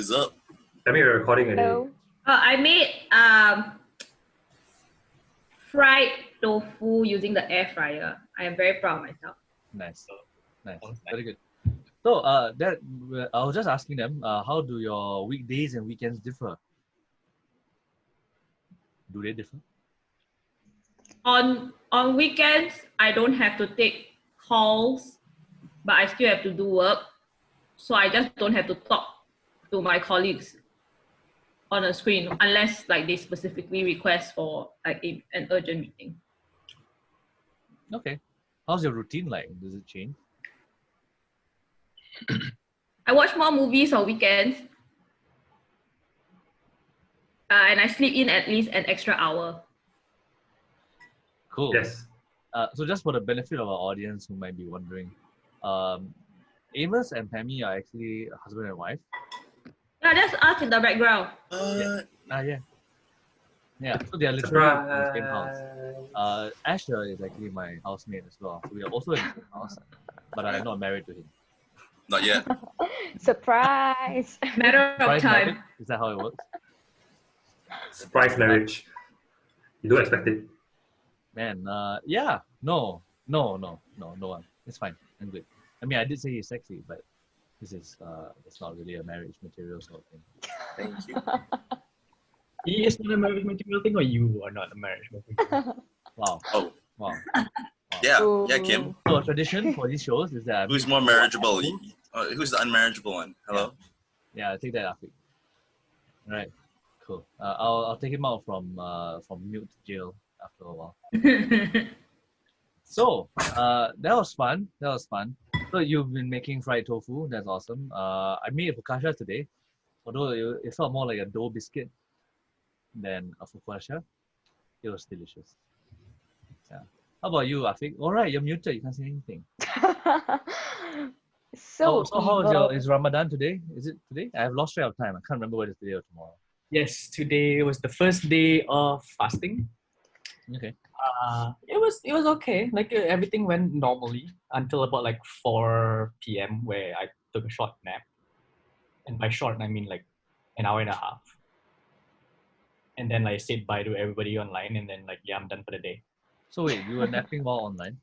is up? Tell me we're recording already. Hello. I made fried tofu using the air fryer. I am very proud of myself. Nice. Very good. So I was just asking them, how do your weekdays and weekends differ? Do they differ? On weekends, I don't have to take calls, but I still have to do work. So I just don't have to talk to my colleagues on a screen unless like they specifically request for like an urgent meeting. Okay. How's your routine like? Does it change? I watch more movies on weekends. And I sleep in at least an extra hour. Cool. Yes. So just for the benefit of our audience who might be wondering, Amos and Pamy are actually husband and wife. Yeah, that's us in the background. Yeah, so they are literally in the same house. Asher is actually my housemate as well. So we are also in the same house, but I am not married to him. Not yet. Surprise. Matter of Surprise time. marriage? Is that how it works? Surprise marriage. You don't expect it. Man, yeah, no one. It's fine. I'm good. I mean, I did say he's sexy, but this is it's not really a marriage material sort of thing. Thank you. He is not a marriage material thing, or you are not a marriage material? Wow. Oh. Wow. Yeah, Kim. So a tradition for these shows is that Who's more marriageable? Who's the unmarriageable one? Hello? Yeah, I'll take that, Afiq. All right, cool. I'll take him out from mute jail after a while. So that was fun. So you've been making fried tofu. That's awesome. I made a focaccia today, although it felt more like a dough biscuit than a focaccia. It was delicious. Yeah. How about you, Afiq? All right, you're muted. You can't say anything. So how is Ramadan today? Is it today? I have lost track of time. I can't remember whether it's today or tomorrow. Yes, today was the first day of fasting. Okay. It was okay. Like everything went normally until about like 4 p.m. where I took a short nap. And by short, I mean like an hour and a half. And then I said bye to everybody online, and then like, yeah, I'm done for the day. So wait, you were napping while online?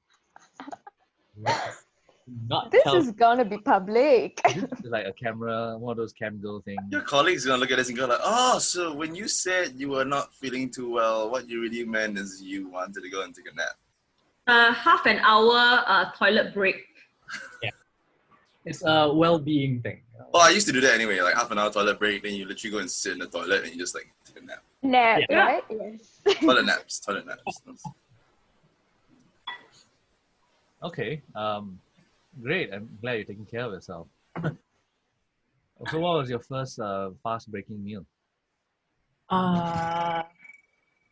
This is gonna be public. Is it like a camera, one of those cam girl things? Your colleagues are gonna look at this and go like, oh, so when you said you were not feeling too well, what you really meant is you wanted to go and take a nap. Half an hour toilet break. Yeah. It's a well-being thing. Well, I used to do that anyway, like half an hour toilet break, then you literally go and sit in the toilet and you just like take a nap. Nap, Yeah. right? Yes. Toilet naps. Okay. Great. I'm glad you're taking care of yourself. So what was your first fast-breaking meal?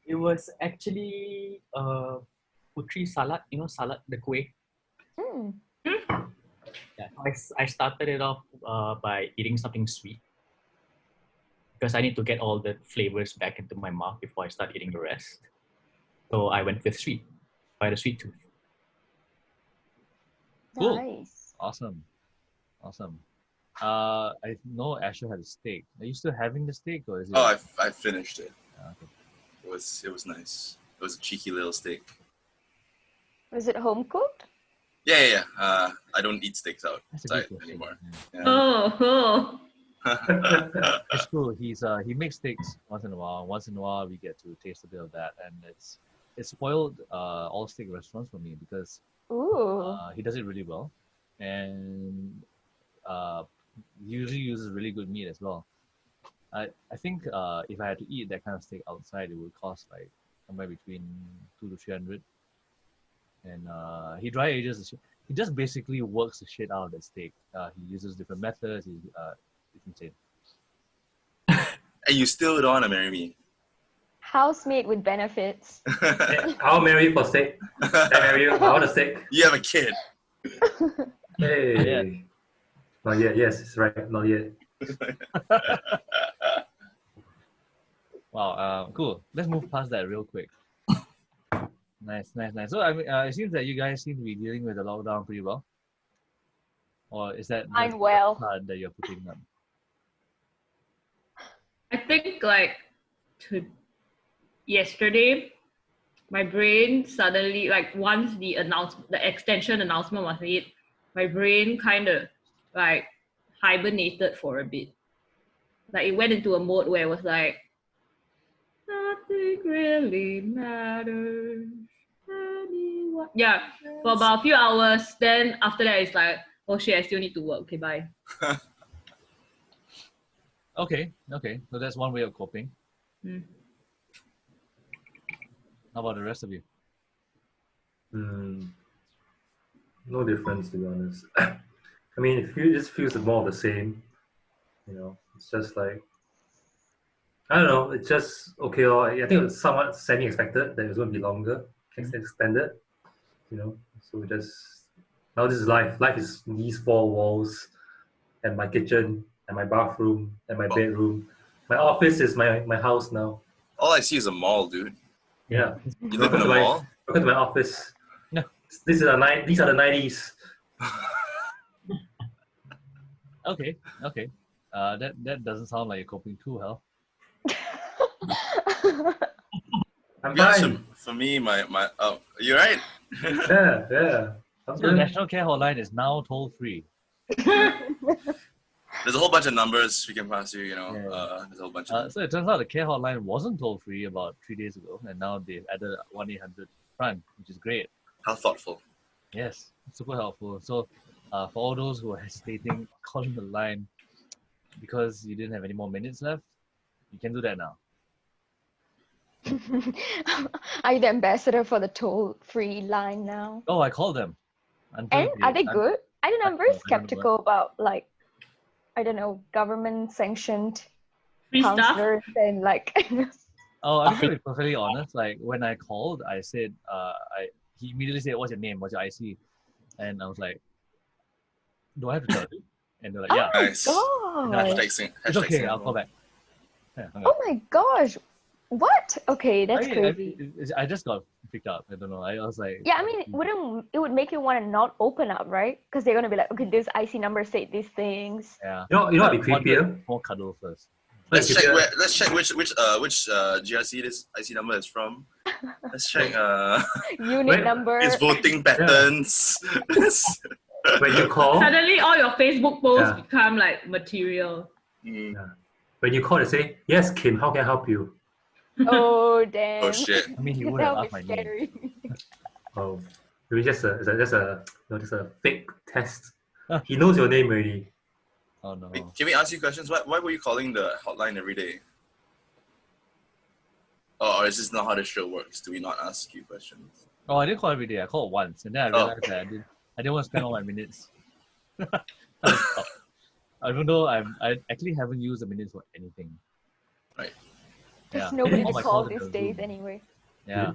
It was actually putri salad, salad, the kueh. Mm. Yeah, I started it off by eating something sweet because I need to get all the flavors back into my mouth before I start eating the rest. So I went with sweet, by the sweet tooth. Cool. Nice. Awesome. I know Asher had a steak. Are you still having the steak, or is it? Oh, I finished it. Okay. It was nice. It was a cheeky little steak. Was it home cooked? Yeah. I don't eat steaks That's a good outside question. anymore. Yeah. Oh. It's cool. He makes steaks once in a while. Once in a while, we get to taste a bit of that, and it's spoiled all steak restaurants for me because Ooh. he does it really well, and usually uses really good meat as well. I think if I had to eat that kind of steak outside, it would cost like somewhere between 200 to 300. And he dry ages the shit. He just basically works the shit out of the steak. He uses different methods. It's insane. And you still don't want to marry me. Housemate with benefits. I'll marry you for steak. I marry you. I want a steak. You have a kid. Hey. Not yet. Not yet. Yes, it's right. Not yet. Wow. Cool. Let's move past that real quick. Nice. So I mean, it seems that you guys seem to be dealing with the lockdown pretty well. Or is that I'm well. card that you're putting up? I think like yesterday, my brain suddenly like once the extension announcement was made, my brain kind of like hibernated for a bit. Like it went into a mode where it was like nothing really matters. Anyone. Yeah, for about a few hours. Then after that, it's like, oh shit, I still need to work. Okay, bye. Okay. So that's one way of coping. Mm. How about the rest of you? No difference, to be honest. I mean, it just feels more of the same. You know, it's just like, I don't know. It's just okay. Or I think it was somewhat semi-expected that it was going to be longer, extended. You know, so just now this is life. Life is these four walls, and my kitchen, and my bathroom, and my bedroom. My office is my house now. All I see is a mall, dude. Yeah. You live in a mall? Welcome to my office. No. These are the 90s. Okay. That doesn't sound like you're coping too well. I'm Yeah, fine. so for me, my you're right. Yeah. I'm So the good. National Care Hotline is now toll free. There's a whole bunch of numbers we can pass you. You know, Yeah. there's a whole bunch of. So it turns out the Care Hotline wasn't toll free about 3 days ago, and now they've added 1-800 front, which is great. How thoughtful. Yes, super helpful. So for all those who are hesitating calling the line because you didn't have any more minutes left, you can do that now. Are you the ambassador for the toll-free line now? Oh, I called them. And are they good? I don't know. I'm very I don't know. skeptical about like, I don't know, government-sanctioned Free stuff. counselors and like. Oh, I'm going to be perfectly honest. Like when I called, I said, he immediately said, "What's your name? What's your IC?" And I was like, "Do I have to tell you?" And they're like, "Yeah." Nice. God. It's okay. I'll call back. Yeah, hung up. Oh my gosh. What? Okay, that's I crazy. I just got picked up. I don't know. I was like, Yeah, I mean, it would make you want to not open up, right? Because they're gonna be like, okay, this IC number said these things. yeah. You know what'd be I wanted creepier? more cuddle first. Let's check which GRC this IC number is from. Let's check Unit Wait, number. its voting patterns. When you call, Suddenly, all your Facebook posts Yeah. become like material. when you call, they say, "Yes, Kim, how can I help you?" Oh damn. Oh shit. I mean, he would have That asked would my be name. scary. Oh, maybe just a fake test. He knows your name already. Oh no. Wait, can we ask you questions? Why were you calling the hotline every day? Or is this not how the show works? Do we not ask you questions? Oh, I didn't call every day. I called once, and then I realized that I didn't want to spend all my minutes. I stopped. Even though I actually haven't used the minutes for anything. Right. There's Yeah. nobody All to my call calls are these Zoom. days anyway. Yeah.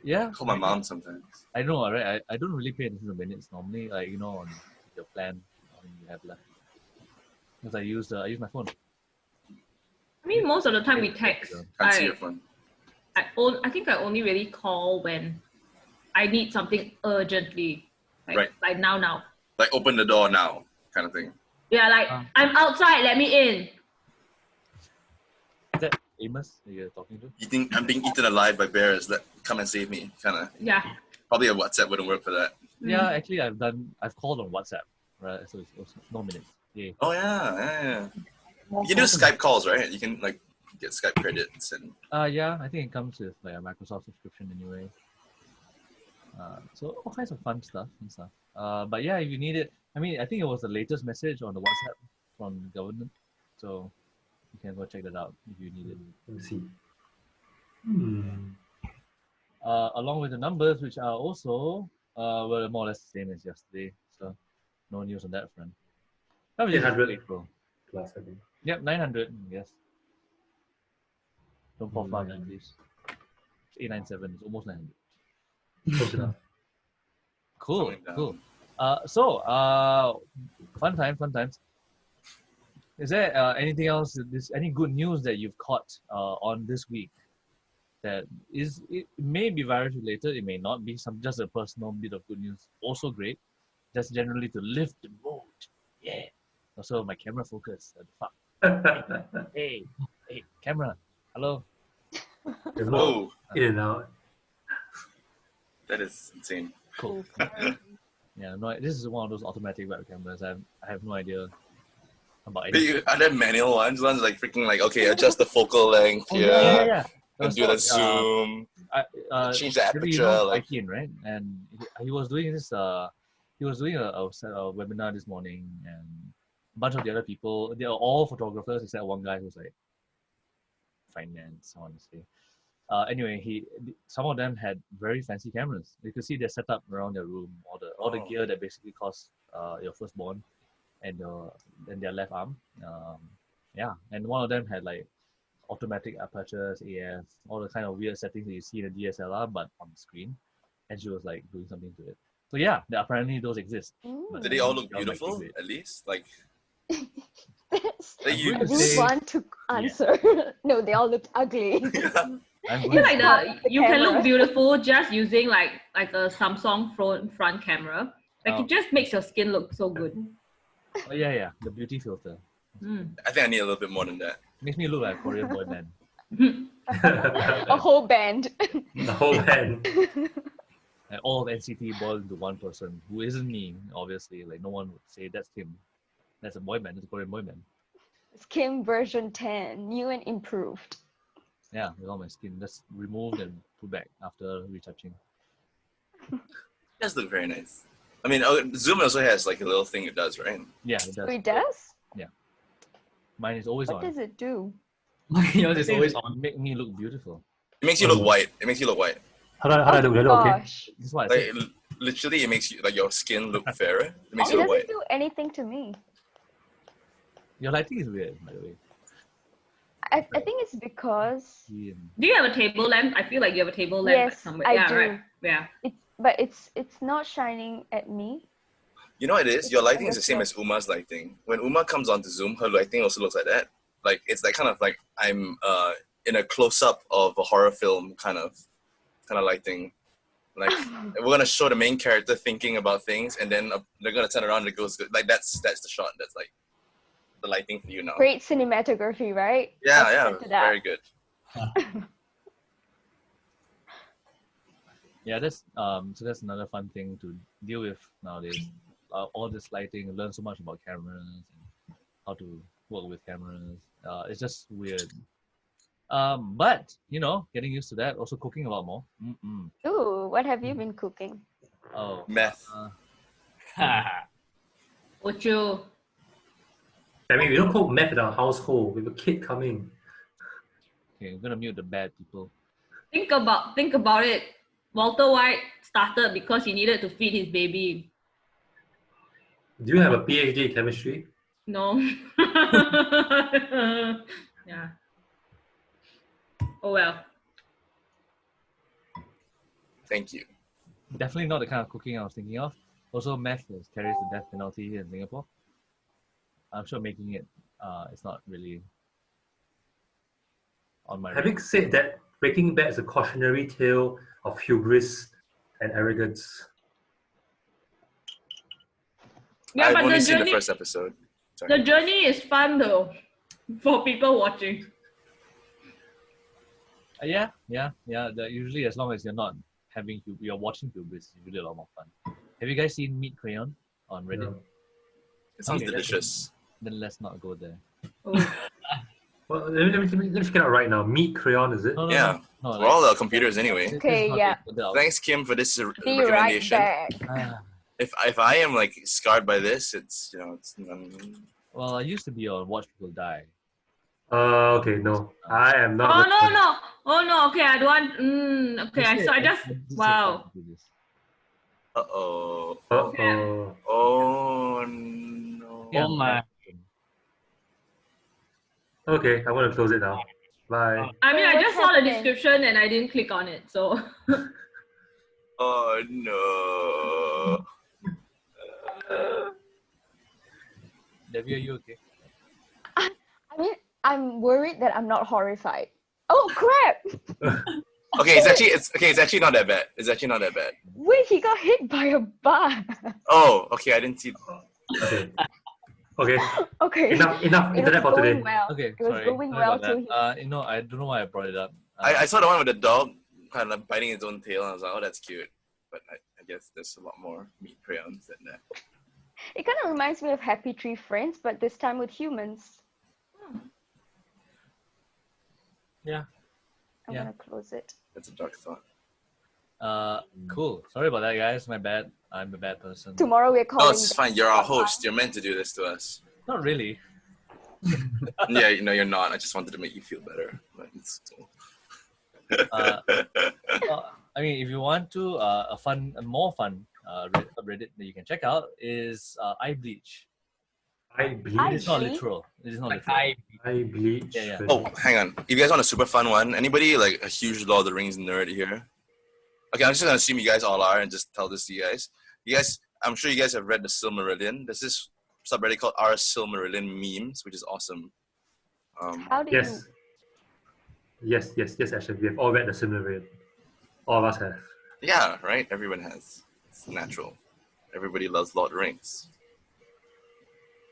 Yeah. I call my mom sometimes. I know, right? I don't really pay attention to minutes normally, like on your plan when you have left. Because I use my phone. I mean, most of the time we text. Can't see your phone. I think I only really call when I need something urgently. Like now. Like open the door now, kind of thing. Yeah, like I'm outside, let me in. Is that Amos that you're talking to? You think I'm being eaten alive by bears? Come and save me, kind of. Yeah. Probably a WhatsApp wouldn't work for that. Yeah, actually I've called on WhatsApp, right? So it's no minutes. Yay. Oh yeah. You can do Skype calls, right? You can like get Skype credits and. Yeah, I think it comes with like a Microsoft subscription anyway. So all kinds of fun stuff and stuff. But yeah, if you need it, I mean, I think it was the latest message on the WhatsApp from the government, so you can go check that out if you need it. Let me see. Along with the numbers, which are also were more or less the same as yesterday, so no news on that front. That was just 800 April. Plus, I think. Yep, 900. Yes. Don't fall far, man, please. It's 897. It's almost 900. Close enough. Cool. Coming down. Cool. Fun times. Is there anything else? Any good news that you've caught on this week? That it may be virus related. It may not be. Just a personal bit of good news. Also great. Just generally to lift the mood. Yeah. Also my camera focus. Fuck. Hey, camera. Hello. Oh, In and out. that is insane. Cool. Yeah, no, this is one of those automatic web cameras. I have no idea about anything. Are there manual ones? Ones like freaking like, okay, adjust the focal length here. Yeah. And do the zoom. Change the Devi, you aperture. know Like, Ikin, right? And he was doing this. He was doing a webinar this morning, and a bunch of the other people. They are all photographers except one guy who's like finance, I want to say. Anyway, some of them had very fancy cameras. You could see they're set up around their room, all the gear that basically costs your firstborn and their left arm. Yeah, and one of them had like automatic apertures, AF, all the kind of weird settings that you see in a DSLR, but on the screen. And she was like doing something to it. So yeah, apparently those exist. But did they all look they all like beautiful? it. At least, like, I you going to do say- want to answer. No, they all looked ugly. I'm I feel going like the you can camera. look beautiful just using like a Samsung front camera. Like Oh. it just makes your skin look so good. oh yeah, the beauty filter. I think I need a little bit more than that. Makes me look like a Korean boy band. A whole band. The whole band. Like all of NCT boiled into one person who isn't me, obviously. Like no one would say that's him. That's a boy band. That's a Korean boy band. Skin version 10, new and improved. Yeah, with all my skin just removed and put back after retouching. It does look very nice. I mean, Zoom also has like a little thing it does, right? Yeah, it does. It does? Mine is always What on. does it do? Yours is It always on. make me look beautiful. It makes you look white. It makes you look white. How do I look? Okay. Gosh. This is what I Like, said. literally, it makes you like your skin look fairer. It makes It you look doesn't white. do anything to me. Your lighting is weird, by the way. I think it's because Yeah. Do you have a table lamp? I feel like you have a table lamp Yes, somewhere. I yeah, do. right. Yeah. it's not shining at me. You know what it is? It's Your lighting is the kind same of as Uma's lighting. When Uma comes onto Zoom, her lighting also looks like that. Like it's like kind of like I'm in a close up of a horror film kind of lighting. Like we're gonna show the main character thinking about things, and then they're gonna turn around and it goes good. Like that's the shot. That's like the lighting for you now. Great cinematography, right? Yeah, I'll yeah, send to that. very good. Yeah, that's so that's another fun thing to deal with nowadays. All this lighting, learn so much about cameras and how to work with cameras. It's just weird. But you know, getting used to that. Also cooking a lot more. Ooh, what have you been cooking? Oh, Meth. Ocho. I mean, we don't cook meth in our household. We have a kid coming. okay, I'm gonna mute the bad people. Think about it. Walter White started because he needed to feed his baby. Do you have a PhD in chemistry? No. Yeah. Oh well. Thank you. Definitely not the kind of cooking I was thinking of. Also, meth carries the death penalty here in Singapore. I'm sure making it, it's not really on my. Having said that, Breaking Bad is a cautionary tale of hubris and arrogance. Yeah, I've but only the seen the journey, first episode. Sorry. the journey is fun though, for people watching. Yeah. Usually, as long as you're not you're watching hubris, it's usually a lot more fun. Have you guys seen Meat Crayon on Reddit? No. It sounds Okay, that's delicious. Then let's not go there. Oh. Well, let me check it out right now. Meat Crayon, is it? No, Yeah. no, We're all computers anyway. this is Okay, not yeah. the- Thanks, Kim, for this Be right recommendation. back. Ah, If I am like scarred by this, it's well, I used to be on Watch People Die. Okay, no. I am not. Oh no. Oh no. Okay, I don't want. Okay, I just. Wow. Uh-oh. Uh-oh. Oh no. Yeah. Oh my. Okay, I'm going to close it now. Bye. I mean, I What's just saw the happening? description and I didn't click on it. So. Oh no. Devi, are you okay? I mean, I'm worried that I'm not horrified. Oh crap! Okay, it's actually not that bad. It's actually not that bad. Wait, he got hit by a bus. Oh, okay, I didn't see. Okay. Okay, Okay. enough It was internet for going today. well. Okay, It was sorry. going Sorry well about till that. I don't know why I brought it up. I saw the one with the dog kind of biting its own tail, and I was like, oh, that's cute. But I guess there's a lot more meat crayons than that. it kind of reminds me of Happy Tree Friends, but this time with humans. Yeah. I'm Yeah. gonna close it. That's a dark thought. Cool. Sorry about that, guys. My bad. I'm a bad person. Tomorrow we're calling. No, it's fine. You're our host. You're meant to do this to us. Not really. Yeah, you're not. I just wanted to make you feel better. But it's cool. I mean, if you want to, a more fun Reddit that you can check out is iBleach. Bleach. It's not literal. It is not Like literal. I bleach. Yeah. Oh, hang on. If you guys want a super fun one, anybody like a huge Lord of the Rings nerd here? Okay, I'm just gonna assume you guys all are and just tell this to you guys. I'm sure you guys have read the Silmarillion. There's this subreddit called R Silmarillion Memes, which is awesome. How do Yes. Yes, actually. We have all read the Silmarillion. All of us have. Yeah, right? Everyone has. It's natural. Everybody loves Lord of the Rings.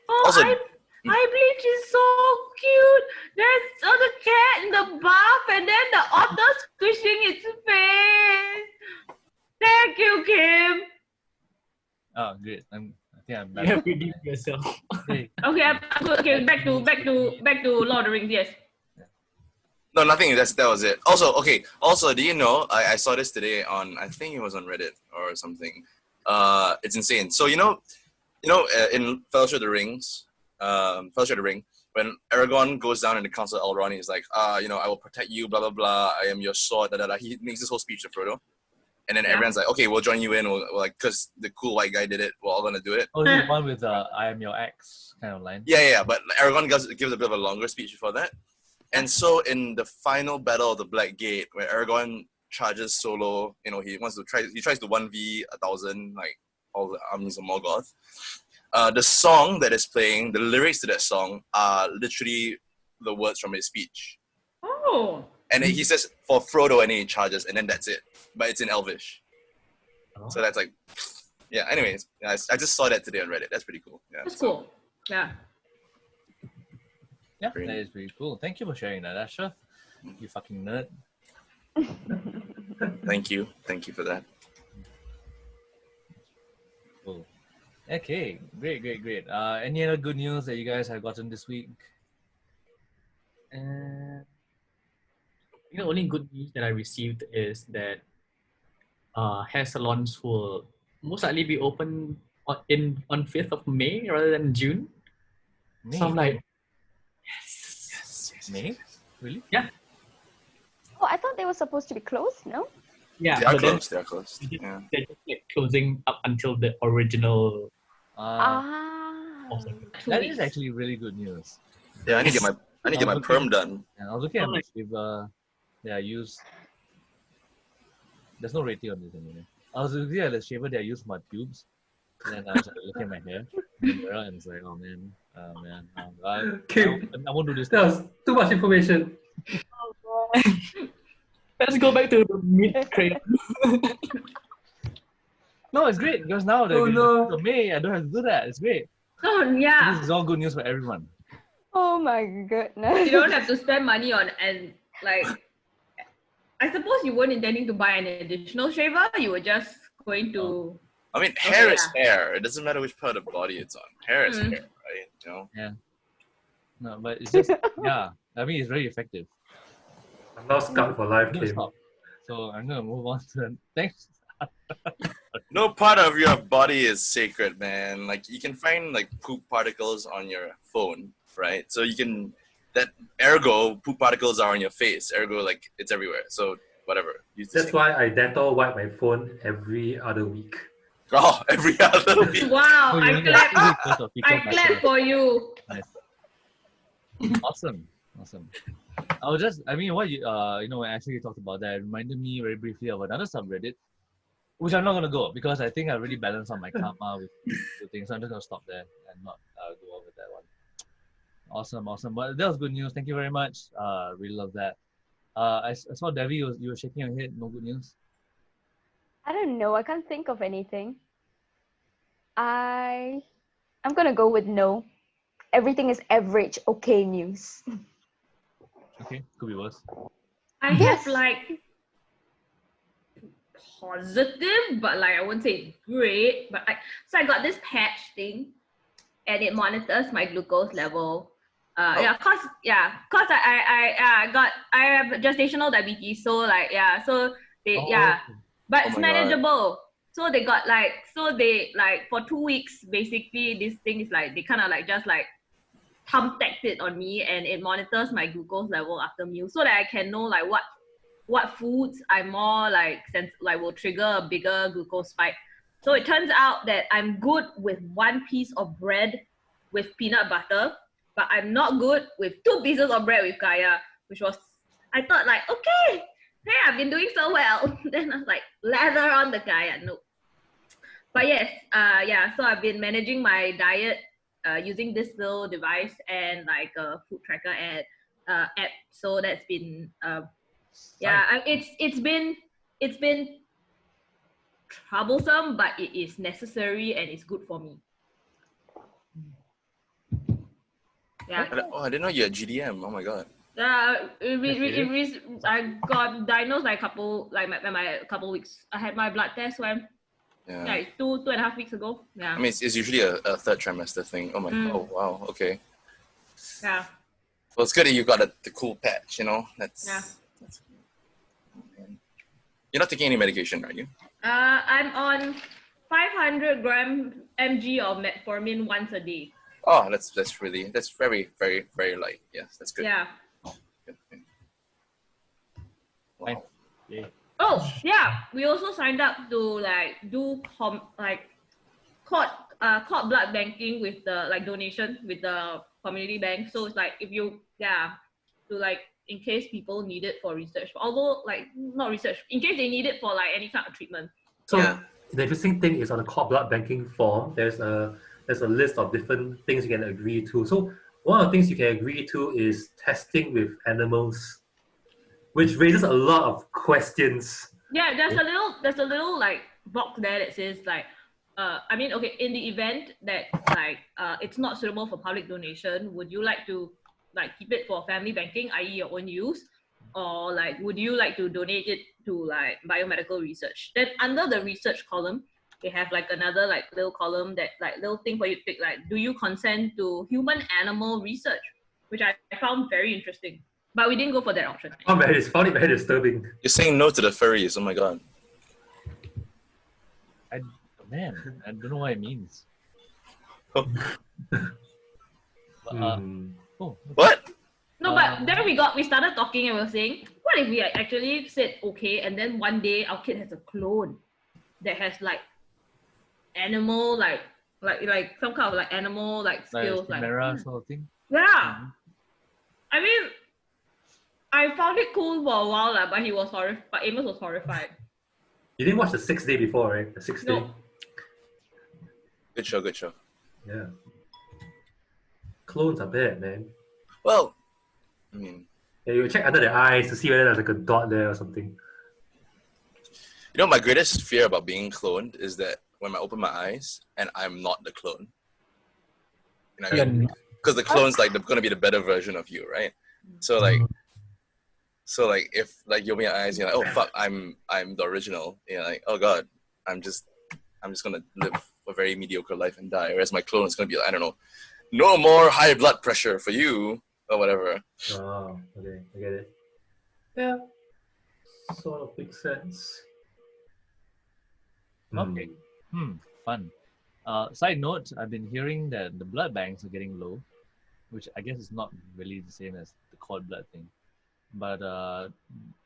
Oh, Also- iBleach is so cute. There's the cat in the bath and then the otter squishing its face. Thank you, Kim. Oh, great. I think I'm You back. have redeemed yourself. Hey, Okay, I'm good. Okay, back to Lord of the Rings. Yes. No, nothing. That was it. Also, do you know? I saw this today on. I think it was on Reddit or something. It's insane. So in Fellowship of the Ring, when Aragorn goes down in the Council of Elrond, he's like, I will protect you, blah blah blah. I am your sword. Da, da, da. He makes this whole speech to Frodo, and then everyone's like, okay, we'll join you in. We'll like, because the cool white guy did it, we're all gonna do it. oh, this is the one with I am your ex kind of line. Yeah. But Aragorn gives a bit of a longer speech before that. And so in the final battle of the Black Gate, where Aragorn charges solo, he tries to 1v 1,000, like all the armies of Morgoth. The song that is playing, the lyrics to that song are literally the words from his speech. Oh. And then he says for Frodo, and then he charges, and then that's it. But it's in Elvish. Oh. So that's like, yeah. Anyways, I just saw that today on Reddit. That's pretty cool. Yeah. That's cool. Yeah. Yeah, Great. that is pretty cool. Thank you for sharing that, Asha. You fucking nerd. Thank you for that. Cool. Okay, great. Any other good news that you guys have gotten this week? The only good news that I received is that hair salons will most likely be open on 5th of May rather than June. May? So I'm like, May? Really? Oh, I thought they were supposed to be closed. No. yeah, They are but then closed. They are closed. Yeah. they're just like closing up until the original. That 2 is weeks. actually really good news. Yeah, I need to get my perm done. And I was looking at Oh, the like- shaver that I use. There's no rating on this anyway. I was looking at the shaver that I use for my pubes. And then I was looking at my hair in the mirror and it's like, oh man. I won't do this. That was too much information. Let's go back to the mid crayon. No, it's great because now the May, I don't have to do that. It's great. Oh yeah. This is all good news for everyone. Oh my goodness. You don't have to spend money on and like. I suppose you weren't intending to buy an additional shaver. You were just going to. I mean, hair is hair. It doesn't matter which part of the body it's on. Hair is hair, right? You know? No, but it's just yeah. I mean, it's very effective. I'm now scarred for life, I'm gonna Kim. stop. So I'm gonna move on to the thanks. No part of your body is sacred, man. Like you can find like poop particles on your phone, right? So you can ergo poop particles are on your face. Ergo, like it's everywhere. So whatever. That's why I dental wipe my phone every other week. Oh, every other week. Wow! Oh, you I only clap. got 2 weeks worth of fecal I clap matter. for you. Nice. Awesome. What when Ashley talked about that, it reminded me very briefly of another subreddit, which I'm not gonna go because I think I really balanced out my karma with the things. So I'm just gonna stop there and not go over that one. Awesome. But that was good news. Thank you very much. Really love that. I saw Devi, you were shaking your head. No good news. I don't know. I can't think of anything. I'm gonna go with no. everything is average, okay news. Okay, could be worse. I Yes. have like positive, but like I wouldn't say great. But so I got this patch thing, and it monitors my glucose level. Cause I have gestational diabetes, so like so they but Oh it's my God. manageable. So they got for 2 weeks basically this thing is like they kind of like just like thumbtacked it on me, and it monitors my glucose level after meals so that I can know like what foods I'm more like will trigger a bigger glucose spike. So it turns out that I'm good with 1 piece of bread with peanut butter, but I'm not good with 2 pieces of bread with kaya, which was I thought like, okay, hey, I've been doing so well. Then I was like, lather on the kaya. No. But yes, so I've been managing my diet using this little device and like a food tracker app. So that's been it's been troublesome, but it is necessary and it's good for me. Yeah. I didn't know you had GDM. Oh my God. I got diagnosed like a couple weeks. I had my blood test when like 2.5 weeks ago. Yeah. I mean, it's usually a third trimester thing. Oh my. Oh wow. Okay. Yeah. Well, it's good that you got the cool patch. You know, that's. You're not taking any medication, are you? I'm on 500 mg of metformin once a day. Oh, that's very, very, very light. Yes, that's good. Yeah. Good. Wow. Yeah. Oh yeah, we also signed up to like do cord blood banking with the like donation with the community bank. So it's like if you to like in case people need it for research, although like not research, in case they need it for like any kind of treatment. So the interesting thing is on the cord blood banking form, there's a list of different things you can agree to. So one of the things you can agree to is testing with animals, which raises a lot of questions. Yeah, there's a little like box there that says like I mean, okay, in the event that like it's not suitable for public donation, would you like to like keep it for family banking, i.e. your own use, or like would you like to donate it to like biomedical research? Then under the research column, they have like another like little column that like little thing for you to pick, like do you consent to human animal research, which I found very interesting. But we didn't go for that option. I found it very disturbing. You're saying no to the furries. Oh my God. I don't know what it means. Oh. What? No, but then we started talking and we were saying, what if we actually said okay, and then one day our kid has a clone that has like animal like some kind of like animal like skills like sort of thing. Yeah. I mean, I found it cool for a while, but he was horrified. But Amos was horrified. You didn't watch the 6th day before, right? The 6th day. No. Good show. Yeah. Clones are bad, man. Well, I mean, yeah, you check under the eyes to see whether there's like a dot there or something. You know, my greatest fear about being cloned is that when I open my eyes and I'm not the clone. You know, because the clone's like going to be the better version of you, right? So like if like you open your eyes, you're like, oh fuck, I'm the original. You're like, oh god, I'm just gonna live a very mediocre life and die. Whereas my clone is gonna be like, I don't know, no more high blood pressure for you or whatever. Oh, okay, I get it. Yeah, sort of makes sense. Okay. Fun. Side note, I've been hearing that the blood banks are getting low, which I guess is not really the same as the cord blood thing. But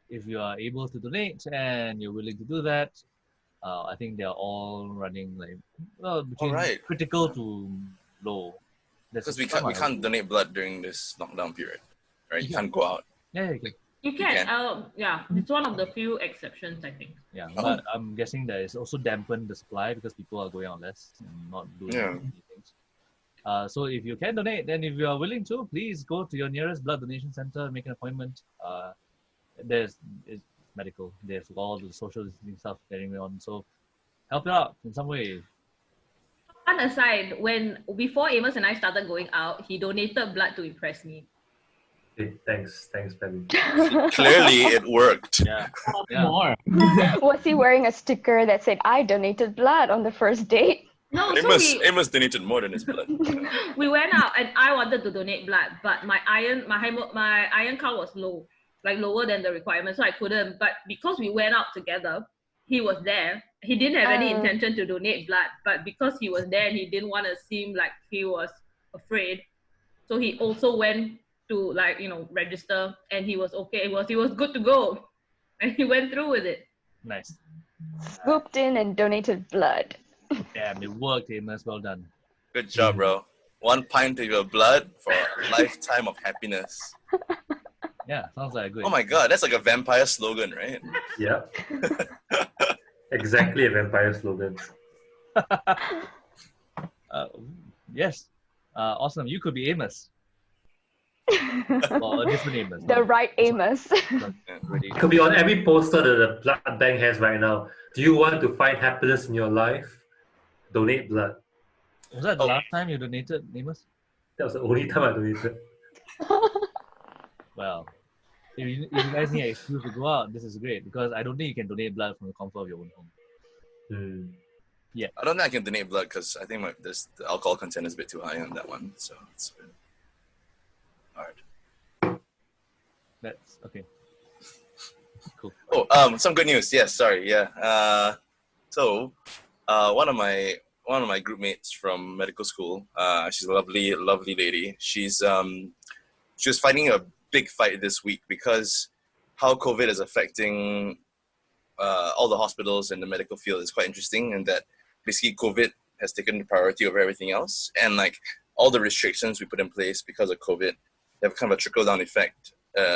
if you are able to donate and you're willing to do that, I think they're all running like between critical to low. Because we can't donate blood during this lockdown period, right? You can't go out. Yeah, you can. You can. It's one of the few exceptions, I think. Yeah, but I'm guessing that it's also dampened the supply because people are going out less and not doing many things. So if you can donate, then if you are willing to, please go to your nearest blood donation center, make an appointment. It's medical. There's all the social distancing stuff getting on. So help it out in some way. Fun aside, before Amos and I started going out, he donated blood to impress me. Okay, thanks, Pamy. Clearly, it worked. Yeah. More. Was he wearing a sticker that said, "I donated blood" on the first date? No, so Amos donated more than his blood. we went out and I wanted to donate blood, but my iron count was low, like lower than the requirement, so I couldn't. But because we went out together, he was there. He didn't have any intention to donate blood, but because he was there and he didn't want to seem like he was afraid, so he also went to register, and he was okay. He was good to go, and he went through with it. Nice. Swooped in and donated blood. Damn, it worked, Amos. Well done. Good job, bro. 1 pint of your blood for a lifetime of happiness. Yeah, sounds like a good. Oh my god, that's like a vampire slogan, right? Yeah. Exactly a vampire slogan. Yes. Awesome. You could be Amos. Or a different Amos. The right Amos. Yeah, really. It could be on every poster that the blood bank has right now. Do you want to find happiness in your life? Donate blood. Was that the last time you donated, Amos? That was the only time I donated. Well, if you guys need an excuse to go out, this is great, because I don't think you can donate blood from the comfort of your own home. I don't think I can donate blood because I think the alcohol content is a bit too high on that one, so it's a bit hard. That's okay. Cool. Oh, some good news. Yes, sorry. Yeah. So, one of my group mates from medical school. She's a lovely lady. She was fighting a big fight this week because how COVID is affecting all the hospitals and the medical field is quite interesting, and that basically COVID has taken the priority over everything else, and like all the restrictions we put in place because of COVID have kind of a trickle-down effect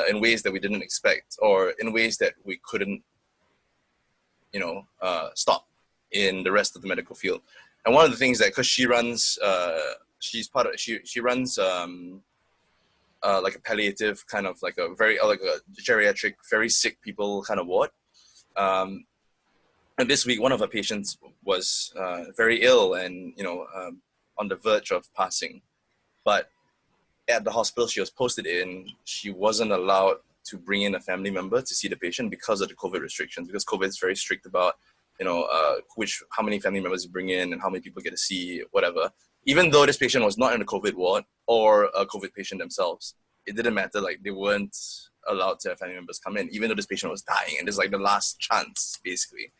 in ways that we didn't expect, or in ways that we couldn't, stop in the rest of the medical field. And one of the things that, because she runs, she runs like a palliative kind of like a geriatric, very sick people kind of ward. And this week, one of her patients was very ill and on the verge of passing, but at the hospital she was posted in, she wasn't allowed to bring in a family member to see the patient because of the COVID restrictions, because COVID is very strict about, how many family members you bring in and how many people get to see, whatever. Even though this patient was not in the COVID ward or a COVID patient themselves, it didn't matter. Like, they weren't allowed to have family members come in, even though this patient was dying, and it's like the last chance, basically.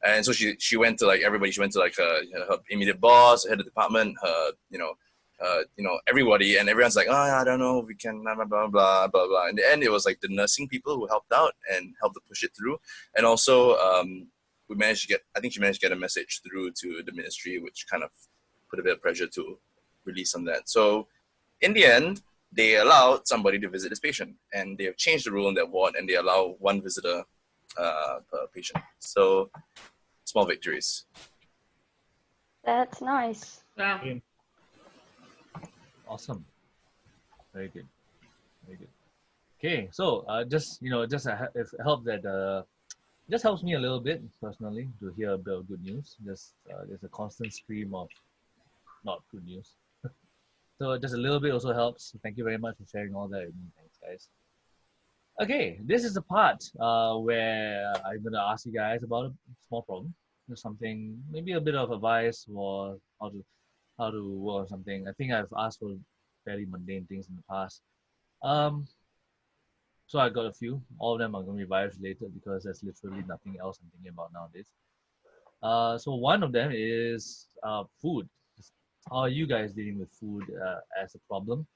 And so she went to like everybody. She went to like her immediate boss, her head of department, her everybody, and everyone's like, I don't know, we can blah blah blah blah blah blah. In the end, it was like the nursing people who helped out and helped to push it through, and also she managed to get a message through to the ministry, which kind of put a bit of pressure to release on that. So in the end, they allowed somebody to visit this patient, and they have changed the rule in that ward, and they allow one visitor per patient. So small victories. That's nice. Wow. Awesome. Very good. Very good. Okay, so it helped that just helps me a little bit personally to hear a bit of good news. Just there's a constant stream of not good news. So just a little bit also helps. Thank you very much for sharing all that with me. Thanks, guys. Okay, this is the part where I'm going to ask you guys about a small problem. Something, maybe a bit of advice or how to work on something. I think I've asked for fairly mundane things in the past. So I got a few. All of them are going to be virus related because there's literally nothing else I'm thinking about nowadays. So one of them is food. How are you guys dealing with food as a problem?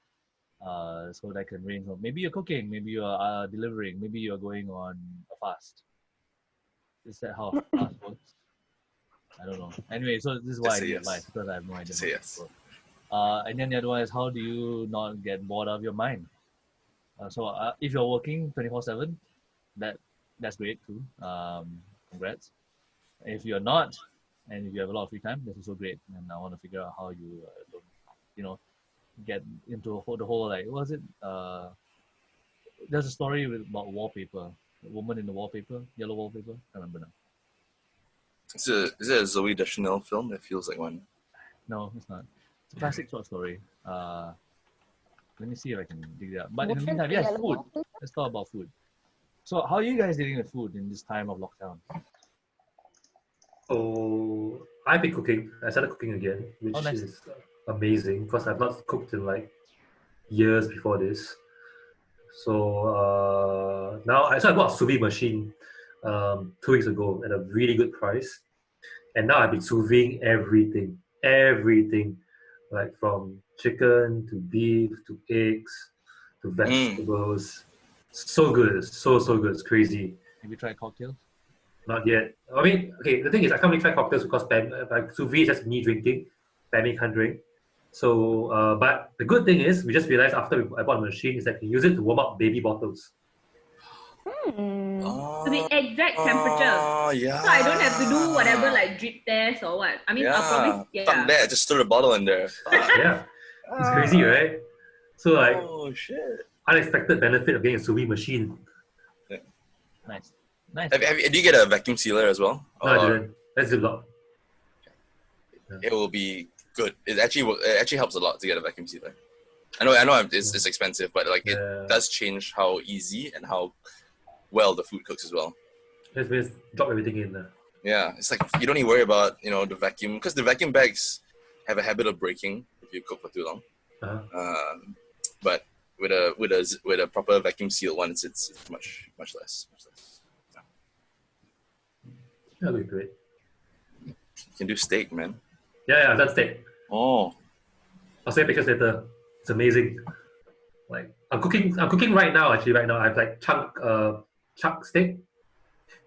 So that can range from maybe you're cooking, maybe you're delivering, maybe you're going on a fast. Is that how fast works? I don't know. Anyway, so this is why I need advice, because I have no idea. Say yes. And then the other one is, how do you not get bored out of your mind? So if you're working 24/7, that's great too. Congrats. If you're not, and if you have a lot of free time, that's also great. And I want to figure out how you don't, get into the whole, like, what was it? There's a story about wallpaper. The woman in the wallpaper, yellow wallpaper. I can't remember now. Is it a Zoe Deschanel film? It feels like one. No, it's not. It's a classic short story. Let me see if I can dig it up. But in the Wouldn't meantime, the yes, yellow food. one be- Let's talk about food. So, how are you guys dealing with food in this time of lockdown? So I've been cooking. I started cooking again, which Oh, nice. is amazing because I've not cooked in like years before this. So so I bought a sous vide machine 2 weeks ago at a really good price, and now I've been sous vide everything, like from chicken to beef to eggs to vegetables. So good, so good. It's crazy. Have you tried cocktails? Not yet. I mean, okay, the thing is, I can't really try cocktails because like sous vide is just me drinking. Pamy can't drink. So, but the good thing is, we just realized after I bought a machine is that we can use it to warm up baby bottles. Hmm. To the exact temperature. Oh, yeah. So I don't have to do whatever like drip test or what. I mean, I'll probably Fuck that. Just throw the bottle in there. Fuck. Yeah, it's crazy, right? So, like, Oh, shit. unexpected benefit of getting a sous vide machine. Nice. Nice. Did you get a vacuum sealer as well? No, I Or didn't. That's Ziploc. it will be good. It actually helps a lot to get a vacuum sealer. I know it's expensive, but like it does change how easy and how well the food cooks as well. Just drop everything in there. Yeah, it's like you don't need to worry about the vacuum because the vacuum bags have a habit of breaking if you cook for too long. Uh-huh. But with a proper vacuum sealed one, it's much less. That'll be great. You can do steak, man. Yeah, that's steak. Oh, I'll send pictures later. It's amazing. Like I'm cooking right now. Actually, right now I've like chuck steak.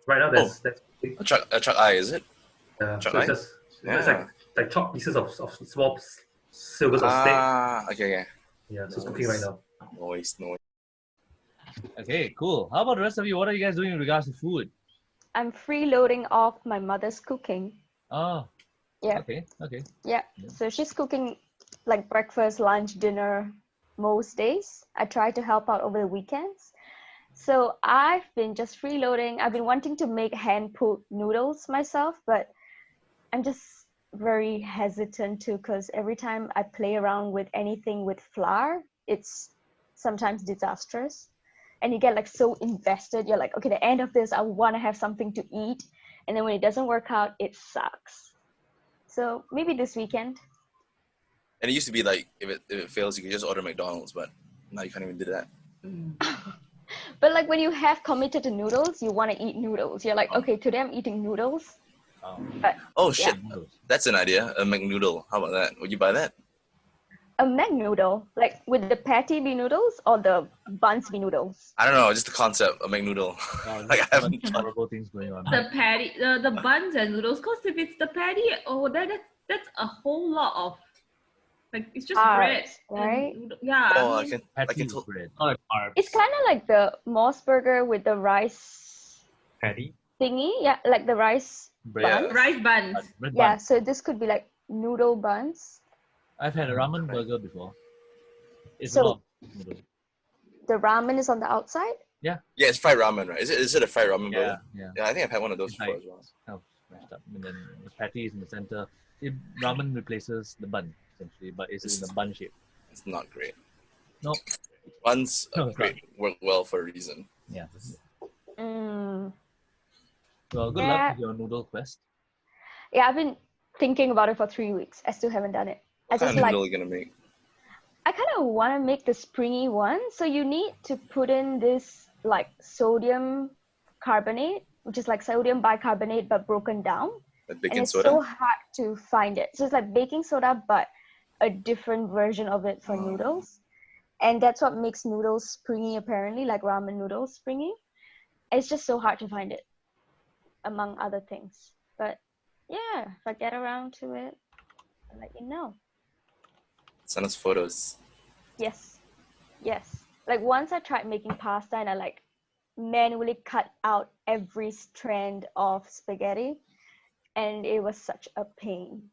Right now that's a chuck eye, is it? chuck chuck so eye? it's just Yeah. it's like chopped pieces of small silvers of steak. Okay. Yeah, so it's cooking right now. Noise. Okay, cool. How about the rest of you? What are you guys doing in regards to food? I'm freeloading off my mother's cooking. Oh. Yeah. Okay. Yeah. So she's cooking like breakfast, lunch, dinner most days. I try to help out over the weekends. So I've been just freeloading. I've been wanting to make hand-pulled noodles myself, but I'm just very hesitant to because every time I play around with anything with flour, it's sometimes disastrous. And you get like so invested. You're like, okay, the end of this, I want to have something to eat. And then when it doesn't work out, it sucks. So maybe this weekend. And it used to be like if it fails, you could just order McDonald's, but now you can't even do that. But like when you have committed to noodles, you want to eat noodles. You're like, okay, today I'm eating noodles. But Oh shit, yeah. that's an idea. A McNoodle. How about that? Would you buy that? A Mac noodle, like would the patty be noodles or the buns be noodles? I don't know, just the concept of McNoodle. Like I haven't thought. Horrible things going on. The patty, the buns and noodles. Cause if it's the patty, that's a whole lot of like it's just bread, right? Yeah. Oh, I can Patty tell. bread. Not like carbs. It's kind of like the Moss burger with the rice patty. thingy. Yeah, like the rice Bread. bun. Rice buns. Bread Yeah, bun. so this could be like noodle buns. I've had a ramen burger before. It's So- a lot of noodles. The ramen is on the outside. Yeah, it's fried ramen, right? Is it a fried ramen burger? Yeah. Yeah, I think I've had one of those It's before like- as well. Kind of mashed up. And then the patty is in the center. Ramen replaces the bun, essentially, but it's in the bun shape. It's not great. No. Buns No, are it's great. Work well for a reason. Yeah. Mm. Well, good Yeah. luck with your noodle quest. Yeah, I've been thinking about it for 3 weeks. I still haven't done it. What I kind just of like. noodle are you gonna make? I kind of want to make the springy one. So you need to put in this like sodium carbonate, which is like sodium bicarbonate but broken down. Like And baking it's soda? so hard to find it. So it's like baking soda, but a different version of it for noodles. And that's what makes noodles springy, apparently, like ramen noodles springy. It's just so hard to find it, among other things. But yeah, if I get around to it, I'll let you know. Send us photos. Yes. Like once I tried making pasta and I like manually cut out every strand of spaghetti, and it was such a pain.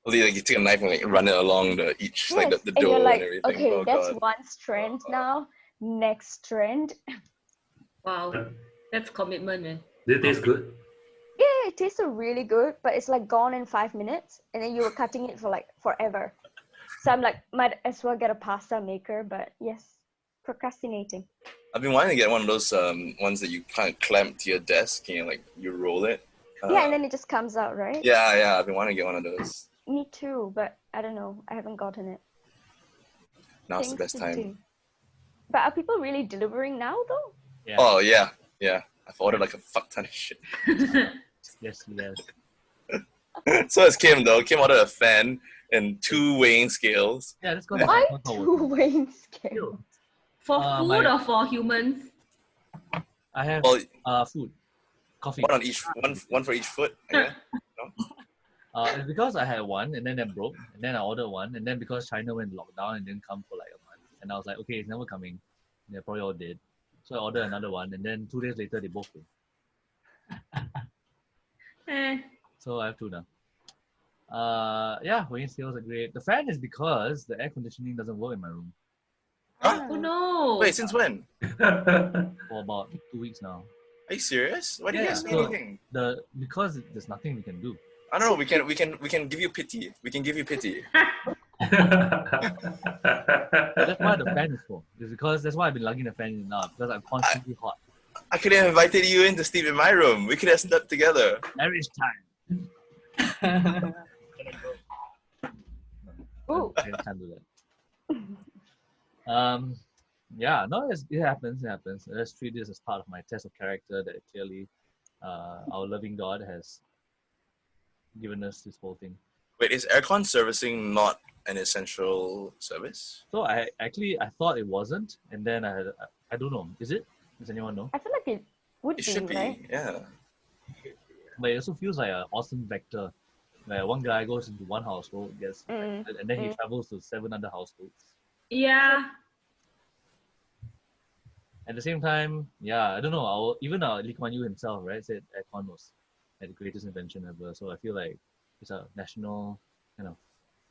Well, like you take a knife and like run it along each like the and dough you're like, and everything. okay, Oh that's god. one strand now. Next strand. Wow, that's commitment, man. Did it taste good? Yeah, it tasted really good, but it's like gone in 5 minutes, and then you were cutting it for like forever. So I'm like, might as well get a pasta maker, but yes, procrastinating. I've been wanting to get one of those ones that you kind of clamp to your desk and you roll it. Yeah, and then it just comes out, right? Yeah, I've been wanting to get one of those. Me too, but I don't know. I haven't gotten it. Now's the Things best to time. do. But are people really delivering now, though? Yeah. Oh, yeah. I've ordered like a fuck ton of shit. Yes. So has Kim, though. Kim ordered a fan and 2 weighing scales. Yeah, let's go. Why 2 weighing scales? For Uh, food my- or for humans? I have Well, food, coffee. one on each, one for each foot. Yeah. It's because I had one and then it broke, and then I ordered one, and then because China went lockdown and didn't come for like a month, and I was like, okay, it's never coming. And they're probably all dead. So I ordered another one, and then 2 days later they both came. So I have 2 now. Yeah, weighing scales are great. The fan is because the air conditioning doesn't work in my room Huh? Oh no. Wait, since when? for about 2 weeks now. Are you serious? Why do you Yeah, guys do so- anything? Because there's nothing we can do. I don't know. We can give you pity. We can give you pity. That's why the fan is for. It's because that's why I've been lugging the fan in and out, because I'm constantly hot. I could have invited you in to sleep in my room. We could have slept together. Marriage time. Ooh. I can't do that. Yeah, no, it happens. Let's treat this as part of my test of character that clearly our loving God has given us this whole thing. Wait, is aircon servicing not an essential service? So I thought it wasn't, and then I don't know. Is it? Does anyone know? I feel like it would It be, should be. right? Yeah. But it also feels like an awesome vector, where one guy goes into one household, gets infected, and then he travels to 7 other households. Yeah. At the same time, yeah, I don't know. Even Lee Kuan Yew himself, right, said aircon was the greatest invention ever. So I feel like it's a national kind of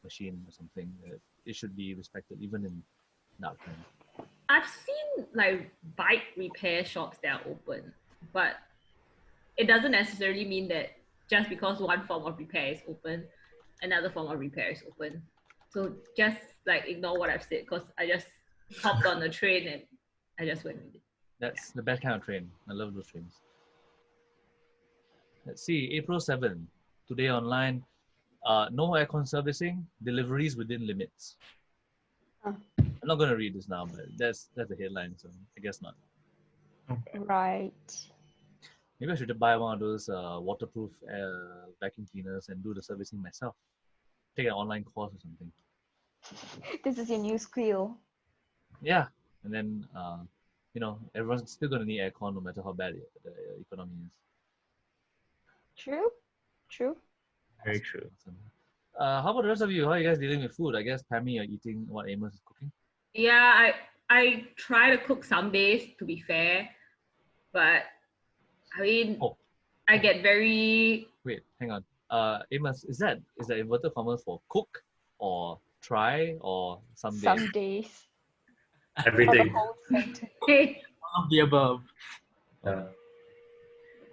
machine or something. It should be respected even in dark times. I've seen like bike repair shops that are open, but it doesn't necessarily mean that just because one form of repair is open, another form of repair is open. So just like ignore what I've said, because I just hopped on the train and I just went with it. That's the best kind of train. I love those trains. Let's see, April 7, today online, no aircon servicing, deliveries within limits. Huh. I'm not going to read this now, but that's the headline, so I guess not. Right. Maybe I should buy one of those waterproof vacuum cleaners and do the servicing myself. Take an online course or something. This is your new skill. Yeah, and then everyone's still going to need aircon no matter how bad the economy is. True. Very true. Awesome. How about the rest of you? How are you guys dealing with food? I guess Pamy, you're eating what Amos is cooking. Yeah, I try to cook some days, to be fair, but I mean, I get very... Wait, hang on. Amos, is that inverted commas for cook or try or some days? Some days. For the Everything. whole sentence. All of the above.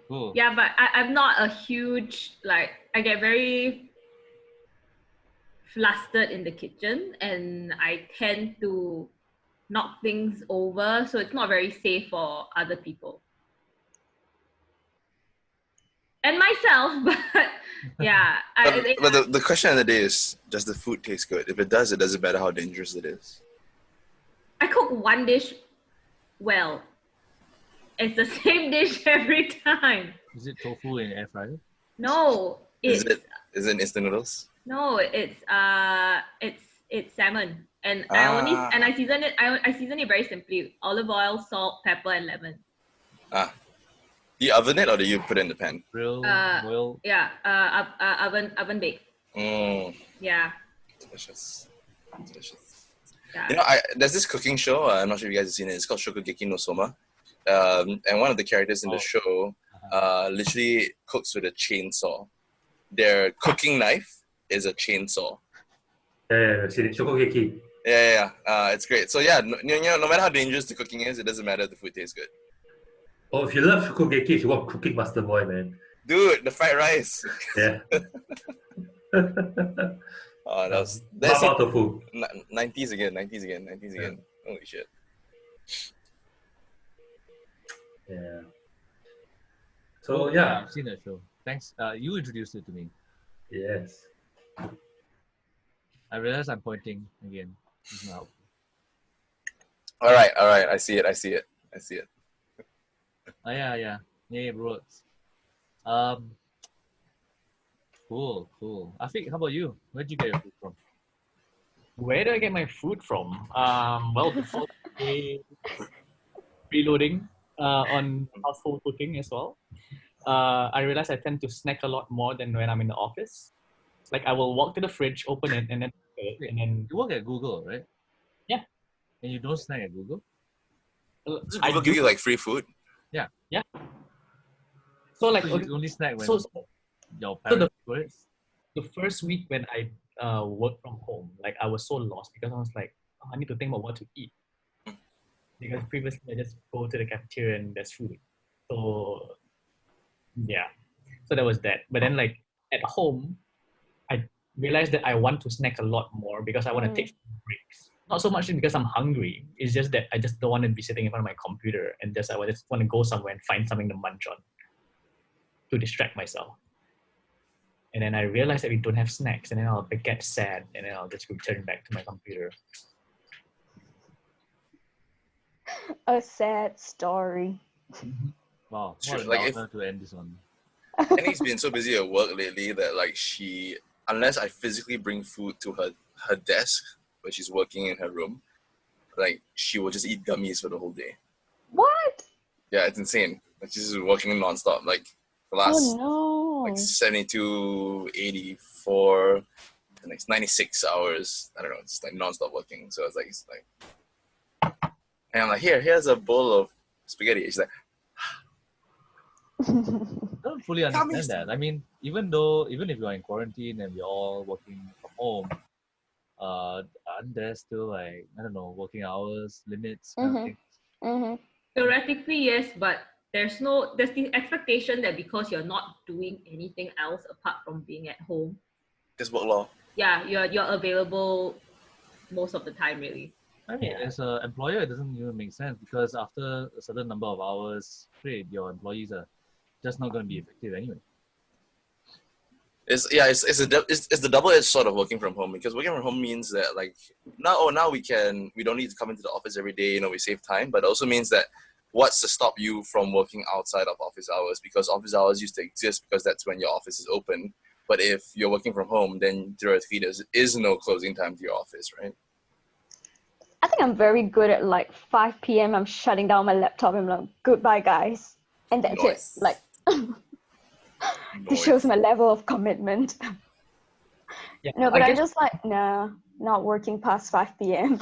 Cool. Yeah, but I'm not a huge, like, I get very flustered in the kitchen and I tend to knock things over, so it's not very safe for other people. And myself, but yeah. But the question of the day is, does the food taste good? If it does, it doesn't matter how dangerous it is. I cook one dish well. It's the same dish every time. Is it tofu in air fryer? No, Is it instant noodles? No, it's salmon, and I season it. I season it very simply: olive oil, salt, pepper, and lemon. Do you oven it or do you put it in the pan? Grill, boil. Yeah, oven bake. Yeah. Delicious. Yeah. There's this cooking show. I'm not sure if you guys have seen it. It's called Shokugeki no Soma. And one of the characters in the show literally cooks with a chainsaw. Their cooking knife is a chainsaw. Yeah, see it. Shokugeki. Yeah. It's great. So yeah, no matter how dangerous the cooking is, it doesn't matter if the food tastes good. Oh, if you love Shokugeki, you should watch Cooking Master Boy, man. Dude, the fried rice. Yeah. Oh, that's Mama tofu. 90s again. 90s again. 90s again. Holy shit. Yeah. Oh, So yeah. I've seen that show. Thanks. You introduced it to me. Yes. I realize I'm pointing again. It's not helpful. All right. I see it. Oh yeah. Yeah, bro. Cool. Afiq, how about you? Where'd you get your food from? Where do I get my food from? Well, before reloading on household cooking as well, I realize I tend to snack a lot more than when I'm in the office. Like I will walk to the fridge, open it, and then You work at Google, right? Yeah. And you don't snack at Google? Does I Google do. give you like free food? Yeah. So like So you only snack when so your the- parents do it? the first week when I worked from home, like I was so lost because I was like, oh, I need to think about what to eat. Because previously I just go to the cafeteria and there's food. So yeah. So that was that. But then like at home, I realized that I want to snack a lot more because I want to take breaks. Not so much because I'm hungry. It's just that I just don't want to be sitting in front of my computer and I just want to go somewhere and find something to munch on to distract myself. And then I realized that we don't have snacks, and then I'll get sad, and then I'll just return back to my computer. A sad story. Wow, Sure, what a like if- downer to end this on. Annie's been so busy at work lately that like unless I physically bring food to her desk where she's working in her room, like she will just eat gummies for the whole day. What? Yeah, it's insane. Like she's just working nonstop. Like the last Oh no. like 72, 84, the next 96 hours. I don't know. It's like nonstop working. So it's like, and I'm like, here's a bowl of spaghetti. She's like, I don't fully understand Gummies. that. I mean, even if you're in quarantine and we're all working from home, aren't there still like, I don't know, working hours, limits, kind of things? Theoretically, yes, but there's the expectation that because you're not doing anything else apart from being at home, just work law. yeah, you're available most of the time, really. I mean, as an employer, it doesn't even make sense because after a certain number of hours straight, your employees are just not going to be effective anyway. It's the double-edged sword of working from home, because working from home means that like now we don't need to come into the office every day, we save time, but it also means that what's to stop you from working outside of office hours, because office hours used to exist because that's when your office is open. But if you're working from home, then theoretically there is no closing time to your office, right? I think I'm very good at like 5 p.m. I'm shutting down my laptop and I'm like, goodbye guys. And that's Nice. it. Like this shows my level of commitment. Yeah, No, but I I'm guess- just like, nah, not working past 5 p.m.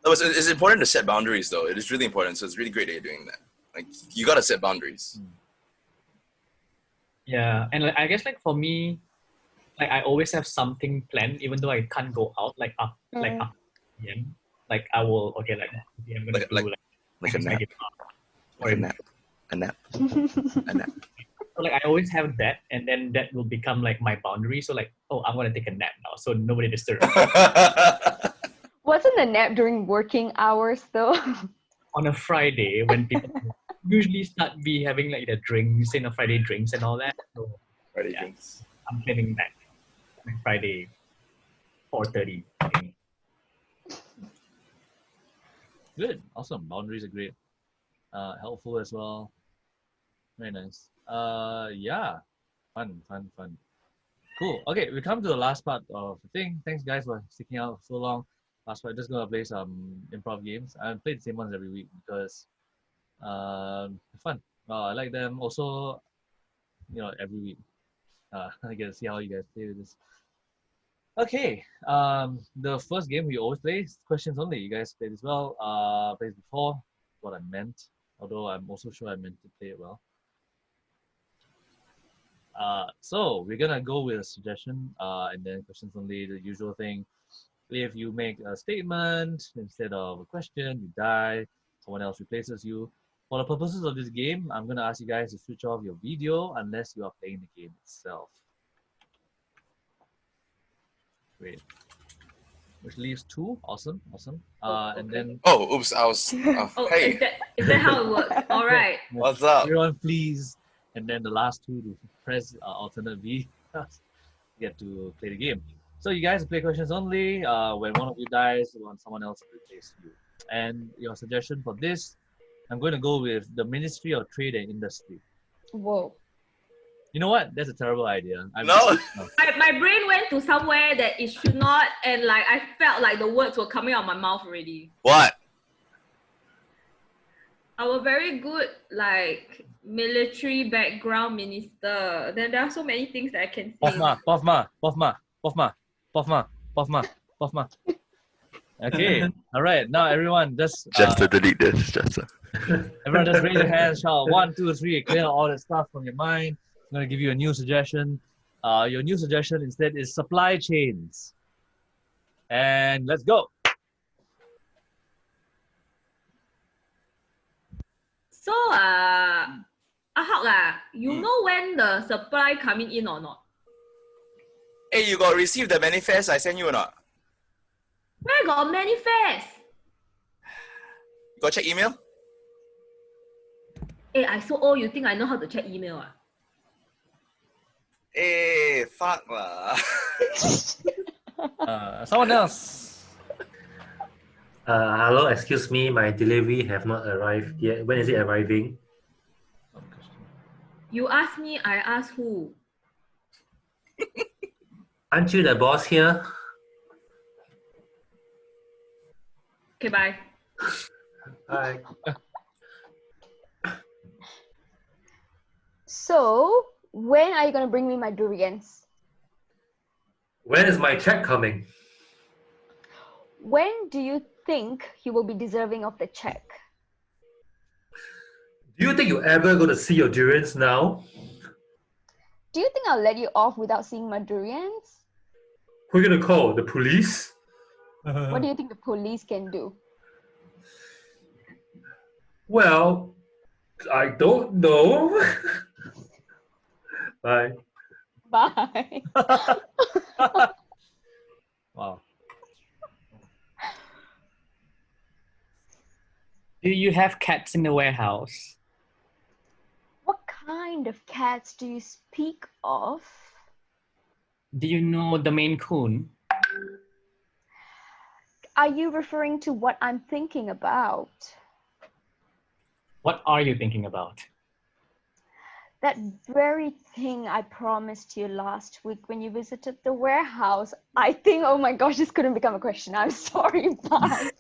No, it's important to set boundaries though. It is really important. So it's really great that you're doing that. Like you gotta set boundaries. Yeah, and like, I guess like for me, like I always have something planned, even though I can't go out like up PM. Like I will I'm gonna do Like a nap. or A nap. A nap. So like I always have that, and then that will become like my boundary. So like, oh, I'm gonna take a nap now, so nobody disturbs. Wasn't a nap during working hours though? On a Friday when people usually start having like the drinks, Friday drinks and all that. So Friday yeah. drinks. I'm planning that like Friday 4:30. Good, awesome. Boundaries are great. Helpful as well. Very nice. Yeah, fun. Cool. Okay, we come to the last part of the thing. Thanks guys for sticking out so long. Last part, just gonna play some improv games. I play the same ones every week because fun. I like them. Also, every week. I get to see how you guys play with this. Okay. The first game we always play is questions only. You guys played as well. Played before. What I meant. Although I'm also sure I meant to play it well. So we're gonna go with a suggestion, and then questions only, the usual thing. If you make a statement instead of a question, you die. Someone else replaces you. For the purposes of this game, I'm going to ask you guys to switch off your video unless you are playing the game itself. Great. Which leaves 2. Awesome, awesome. Okay. And then Oh, oops, I was. Oh, Hey, is that how it works? All right. what's up? everyone please, and then the last 2 to press alternate V get to play the game. So you guys play questions only. When one of you dies, someone else will replace you. And your suggestion for this, I'm going to go with the Ministry of Trade and Industry. Whoa. You know what? That's a terrible idea. No. My brain went to somewhere that it should not, and like I felt like the words were coming out of my mouth already. What? Our very good like military background minister. Then there are so many things that I can say. Pofma. Okay. All right. Now everyone just Jester, delete this, Jester. everyone just raise your hands. Shout 1, 2, 3. Clear all the stuff from your mind. I'm going to give you a new suggestion. Your new suggestion instead is supply chains. And let's go. So Afiq, you know when the supply coming in or not? Hey, you got received the manifest I sent you or not? Where got manifest? You got check email? Hey, I so old, you think I know how to check email? Hey, fuck lah. Someone else. Hello, excuse me, my delivery have not arrived yet. When is it arriving? You ask me, I ask who? Aren't you the boss here? Okay, bye. Hi. So, when are you going to bring me my durians? When is my check coming? When do you think you will be deserving of the check? Do you think you're ever going to see your durians now? Do you think I'll let you off without seeing my durians? Who are you going to call? The police? What do you think the police can do? Well, I don't know. Bye. Bye. Wow. Do you have cats in the warehouse? What kind of cats do you speak of? Do you know the Maine Coon? Are you referring to what I'm thinking about? What are you thinking about? That very thing I promised you last week when you visited the warehouse. I think, oh my gosh, this couldn't become a question. I'm sorry. Bye.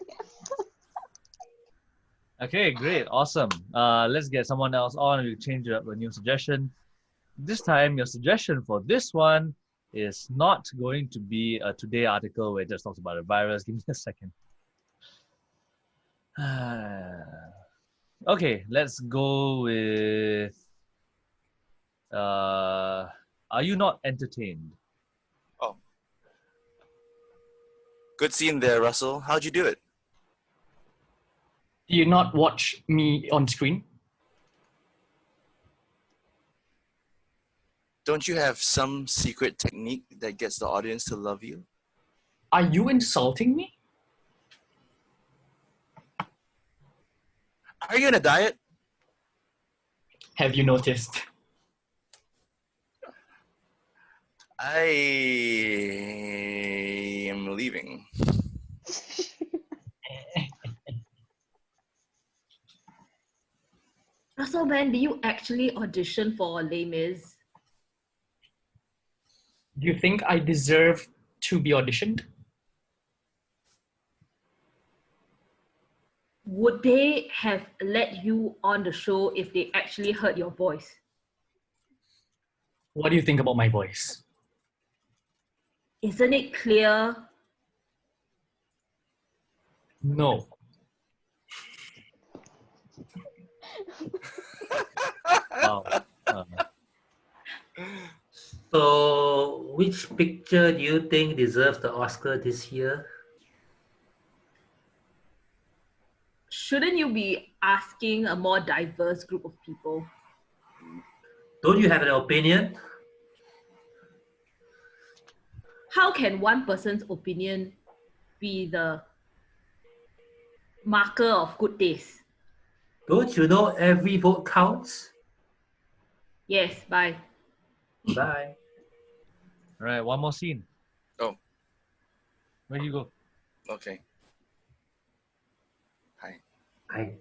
Okay, great, awesome. Let's get someone else on. We'll change it up a new suggestion. This time, your suggestion for this one is not going to be a Today article where it just talks about a virus. Give me a second. Okay, let's go with. Are you not entertained? Oh. Good scene there, Russell. How'd you do it? Do you not watch me on screen? Don't you have some secret technique that gets the audience to love you? Are you insulting me? Are you on a diet? Have you noticed? I am leaving. Russell, man, did you actually audition for Les Mis? Do you think I deserve to be auditioned? Would they have let you on the show if they actually heard your voice? What do you think about my voice? Isn't it clear? No. Wow. So, which picture do you think deserves the Oscar this year? shouldn't you be asking a more diverse group of people? Don't you have an opinion? How can one person's opinion be the marker of good taste? Don't you know every vote counts? Yes, bye. Bye. All right, one more scene. Oh. Where you go? Okay. Hi.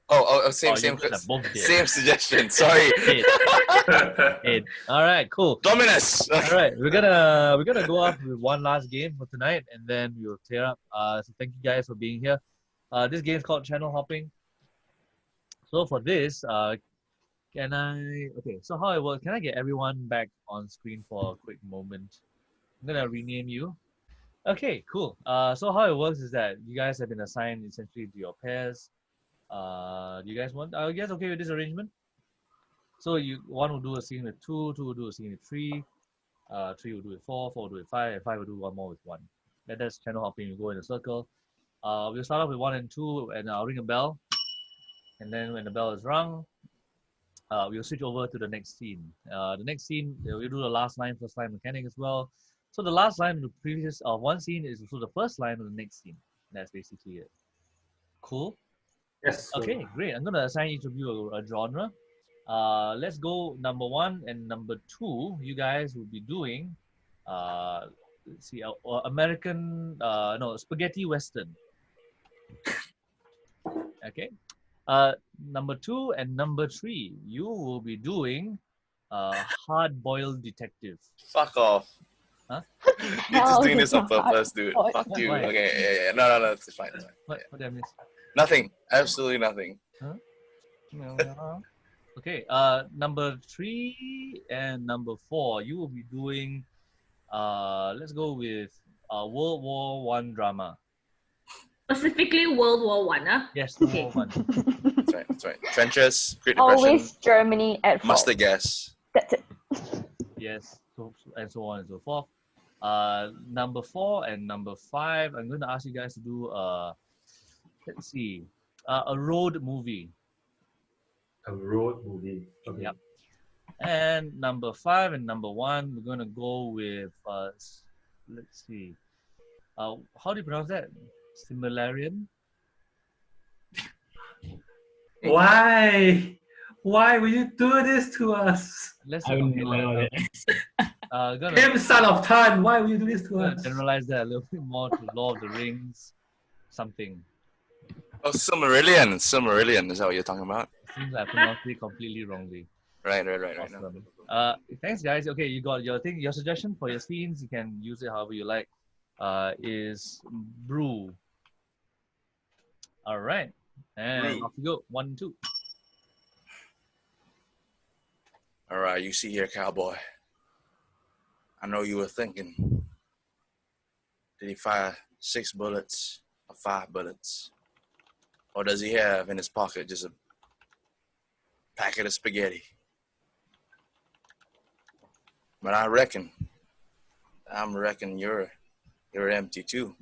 I Same you guys are both dead. same suggestion. Sorry. Dead. All right, cool. Dominus. All right, we're gonna go up with one last game for tonight, and then we'll clear up. So thank you guys for being here. This game is called Channel Hopping. So for this, so how it works? Can I get everyone back on screen for a quick moment? I'm gonna rename you. Okay, cool. So how it works is that you guys have been assigned essentially to your pairs. Do you guys want? Are you guys okay with this arrangement? So one will do a scene with 2, 2 will do a scene with 3, 3 will do with 4, 4 will do with 5, and 5 will do one more with 1. That's channel hopping. You go in a circle. We'll start off with 1 and 2, and I'll ring a bell. And then when the bell is rung, we'll switch over to the next scene. The next scene, we'll do the last line, first line mechanic as well. So the last line of the previous one scene is also the first line of the next scene. That's basically it. Cool. Yes. Okay, great. I'm gonna assign each of you a genre. Let's go number 1 and number 2. You guys will be doing, let's see, American, spaghetti western. Okay. Number 2 and number 3, you will be doing hard-boiled detective. Fuck off. Huh? You're just doing this on purpose, dude. Fuck you. Why? Okay, yeah. No, it's fine. It's fine. What did I miss? Nothing. Absolutely nothing. Huh? Okay. Number 3 and number 4, you will be doing. Let's go with World War I drama. Specifically World War One, huh? Yes, Okay. World War I. That's right. Trenches, Great Depression, Always Germany at fault. mustard gas. That's it. Yes, and so on and so forth. Number 4 and number 5, I'm going to ask you guys to do let's see, a road movie. A road movie. Okay. Yep. And number 5 and number 1, we're going to go with let's see, how do you pronounce that? Similarian. Why? Why will you do this to us? Let's I wouldn't know that. Him, son of Tan, why will you do this to gonna us? generalize that a little bit more to Lord of the Rings, something. Oh, Silmarillion. Silmarillion. Is that what you're talking about? Seems like I pronounced it completely wrongly. Right. Awesome. Thanks, guys. Okay, you got your thing. Your suggestion for your scenes, you can use it however you like. Is brew. All right, and Brew. off you go. 1 and 2. All right, you see here, cowboy. I know you were thinking, did he fire 6 bullets or 5 bullets? Or does he have in his pocket just a packet of spaghetti? But I'm reckon you're empty too.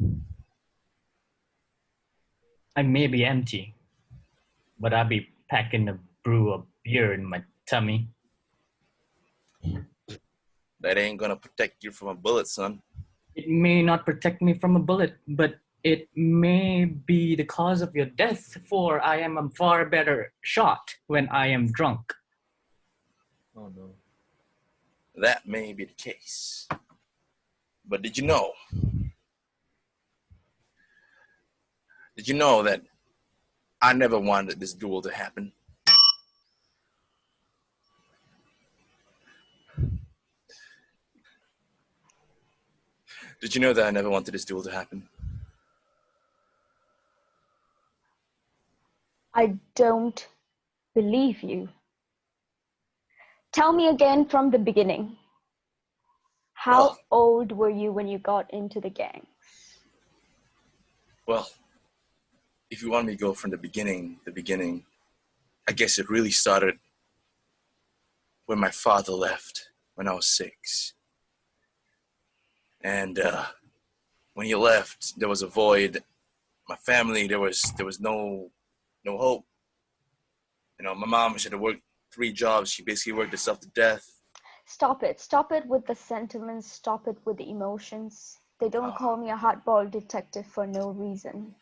I may be empty, but I'll be packing a brew of beer in my tummy. That ain't gonna protect you from a bullet, son. It may not protect me from a bullet, but it may be the cause of your death, for I am a far better shot when I am drunk. Oh no. That may be the case. But did you know that I never wanted this duel to happen? Did you know that I never wanted this duel to happen? I don't believe you. Tell me again from the beginning. How Well- old were you when you got into the gang? Well, if you want me to go from the beginning, I guess it really started when my father left when I was 6. And when he left, there was a void my family, there was no hope. You know, my mom, she had to work 3 jobs. She basically worked herself to death. Stop it. Stop it with the sentiments. Stop it with the emotions. They don't call me a hardball detective for no reason.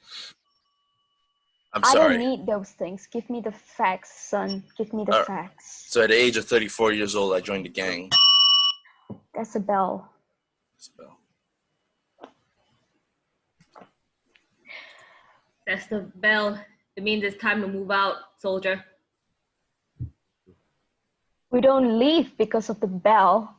I'm I sorry. don't need those things. Give me the facts, son. Give me the facts. So at the age of 34 years old, I joined the gang. That's a bell. So, That's the bell. It means it's time to move out, soldier. We don't leave because of the bell.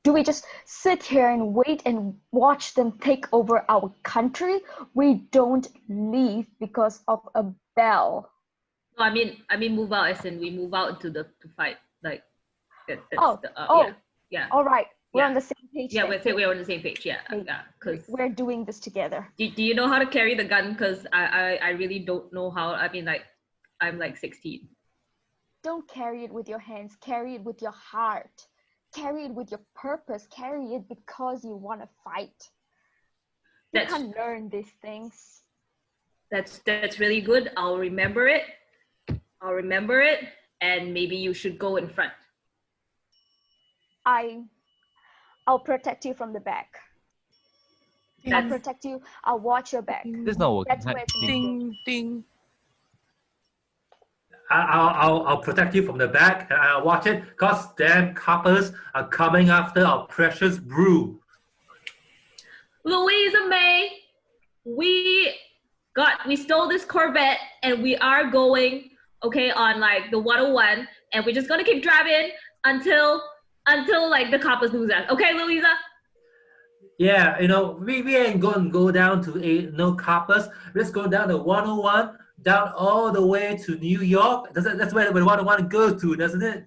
Do we just sit here and wait and watch them take over our country? We don't leave because of a bell. No, I mean move out as in we move out to fight. Like that's yeah. All right, we're Yeah. on the same page. Yeah, then. we're on the same page. Yeah, Okay. yeah. Because We're doing this together. do you know how to carry the gun? Because I really don't know how. I mean, like I'm like 16. Don't carry it with your hands. Carry it with your heart. Carry it with your purpose. Carry it because you want to fight. You That's- can't learn these things. That's really good. I'll remember it. And maybe you should go in front. I'll protect you from the back. I'll protect you. I'll watch your back. This is not working. That's where it's Ding, ding. I'll protect you from the back and I'll watch it because damn coppers are coming after our precious brew. Louisa May, we stole this Corvette and we are going on like the 101 and we're just gonna keep driving until like the coppers lose us. Okay, Louisa? Yeah, you know, we ain't gonna go down to no coppers. Let's go down to 101, down all the way to New York. That's where the 101 goes to, doesn't it?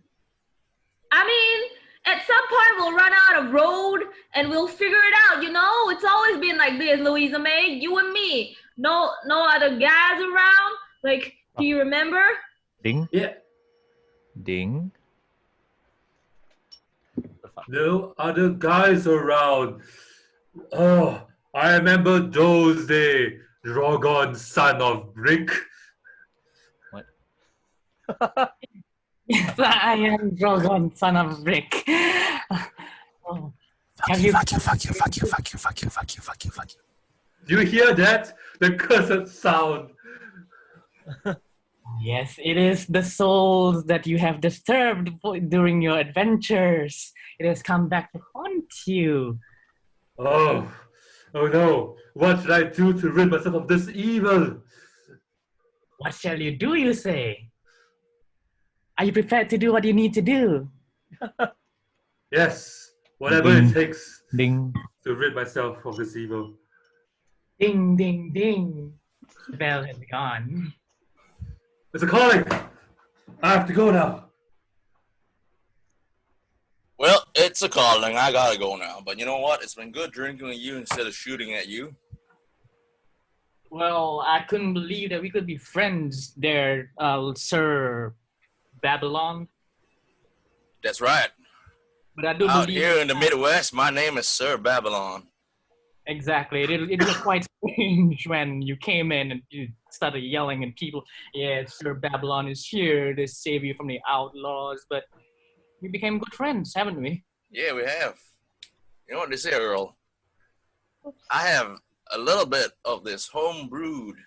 I mean, at some point we'll run out of road and we'll figure it out, you know? It's always been like this, Louisa May, you and me. No other guys around. Like, do you remember? Ding, Yeah. ding. No other guys around. Oh, I remember those days, Drogon, son of Rick. What? Yes, I am Drogon, son of Rick. Oh. fuck you. Do you hear that? The cursed sound. Yes, it is the souls that you have disturbed during your adventures. It has come back to haunt you. Oh no. What should I do to rid myself of this evil? What shall you do, you say? Are you prepared to do what you need to do? Yes, whatever it takes Ding. to rid myself of this evil. Ding, ding, ding. The bell has gone. It's a calling. I have to go now. Well, it's a calling. I gotta go now. But you know what? It's been good drinking with you instead of shooting at you. Well, I couldn't believe that we could be friends there, Sir Babylon. That's right. But I do Out believe here in the Midwest, my name is Sir Babylon. exactly. It was quite strange when you came in and you started yelling at people. Yeah, Sir Babylon is here to save you from the outlaws. But we became good friends, haven't we? Yeah, we have. You know what they say, Earl? I have a little bit of this home-brewed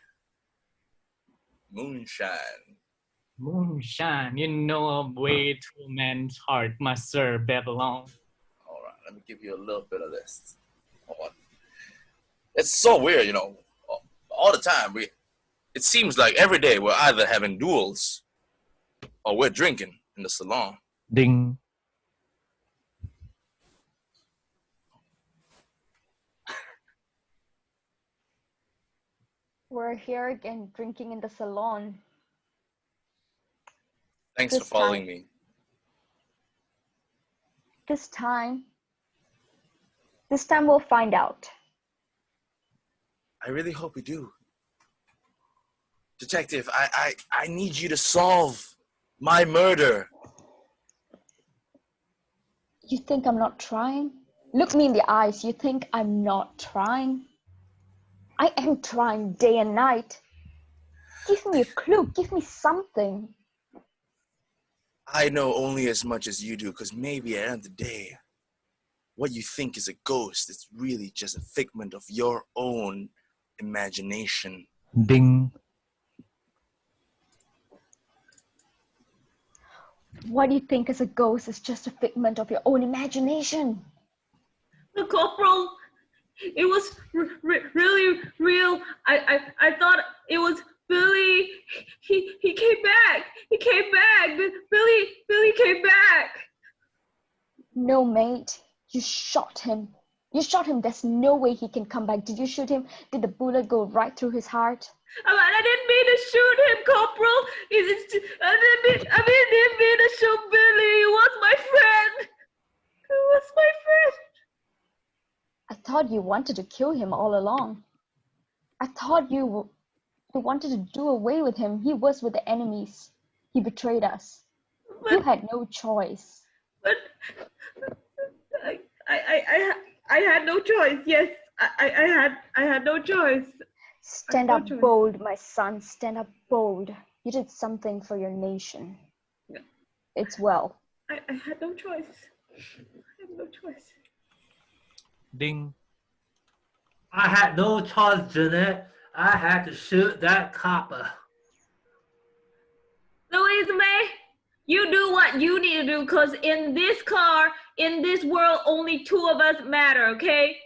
moonshine. Moonshine, you know a way to a man's heart, my Sir Babylon. All right, let me give you a little bit of this. Hold on. It's so weird, you know. All the time, it seems like every day we're either having duels or we're drinking in the salon. Ding. We're here again drinking in the salon. Thanks for This following time. me. This time we'll find out. I really hope we do. Detective, I need you to solve my murder. You think I'm not trying? Look me in the eyes. You think I'm not trying? I am trying day and night. Give me a clue. Give me something. I know only as much as you do, because maybe at the end of the day, what you think is a ghost is really just a figment of your own imagination. Ding. What do you think is a ghost is just a figment of your own imagination? The corporal, it was really real. I thought it was Billy. He came back. He came back. Billy came back. No, mate. You shot him. You shot him. There's no way he can come back. Did you shoot him? Did the bullet go right through his heart? I didn't mean to shoot him, Corporal. I didn't mean to shoot Billy. He was my friend. He was my friend. I thought you wanted to kill him all along. I thought you wanted to do away with him. He was with the enemies. He betrayed us. You had no choice. But I had no choice. Yes, I had no choice. Stand up bold, my son. Stand up bold. You did something for your nation. Yeah. It's well. I had no choice. I had no choice. Ding. I had no choice, Jeanette. I had to shoot that copper. Louise May, you do what you need to do, because in this car, in this world, only two of us matter, okay?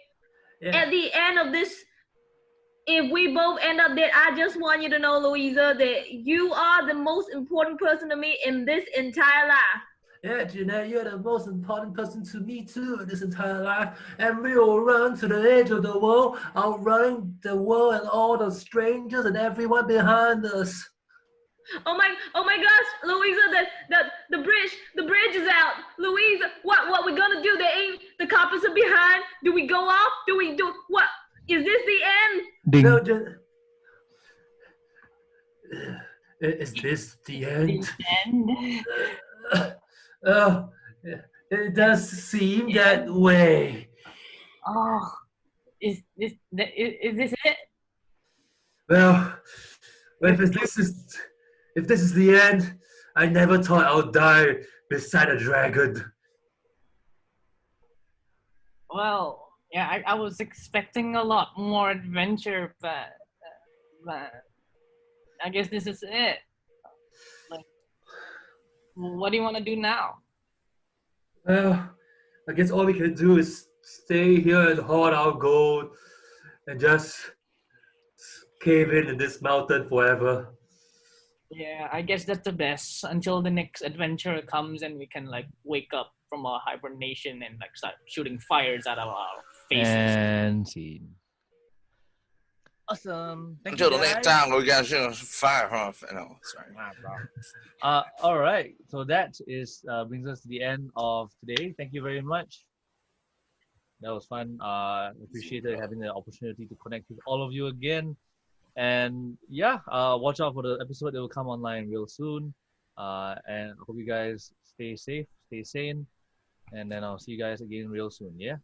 Yeah. At the end of this, if we both end up dead, I just want you to know, Louisa, that you are the most important person to me in this entire life. Yeah, Jeanette, you're the most important person to me too in this entire life. And we will run to the edge of the world, outrunning the world and all the strangers and everyone behind us. Oh my gosh, Louisa, the bridge is out. Louisa, what we gonna do? The coppers are behind. Do we go off? Do we do what? Is this the end? Ding. No, is this the end? It does seem that way. Oh, is this it? Well, if this is the end, I never thought I would die beside a dragon. Well, yeah, I was expecting a lot more adventure, but I guess this is it. Like, what do you want to do now? Well, I guess all we can do is stay here and hoard our gold and just cave in this mountain forever. Yeah, I guess that's the best until the next adventure comes and we can like wake up from our hibernation and like start shooting fires out of our faces. And scene. Awesome. Thank you, Until the next guys. time, we're gonna shoot fire from. No, sorry. All right. So that is brings us to the end of today. Thank you very much. That was fun. Appreciated having the opportunity to connect with all of you again. And yeah, watch out for the episode that will come online real soon. And I hope you guys stay safe, stay sane, and then I'll see you guys again real soon. Yeah.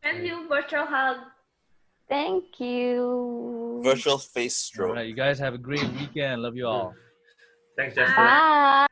And you virtual hug. Thank you. Virtual face stroke. All right. You guys have a great weekend. Love you all. Thanks, Jester. Bye.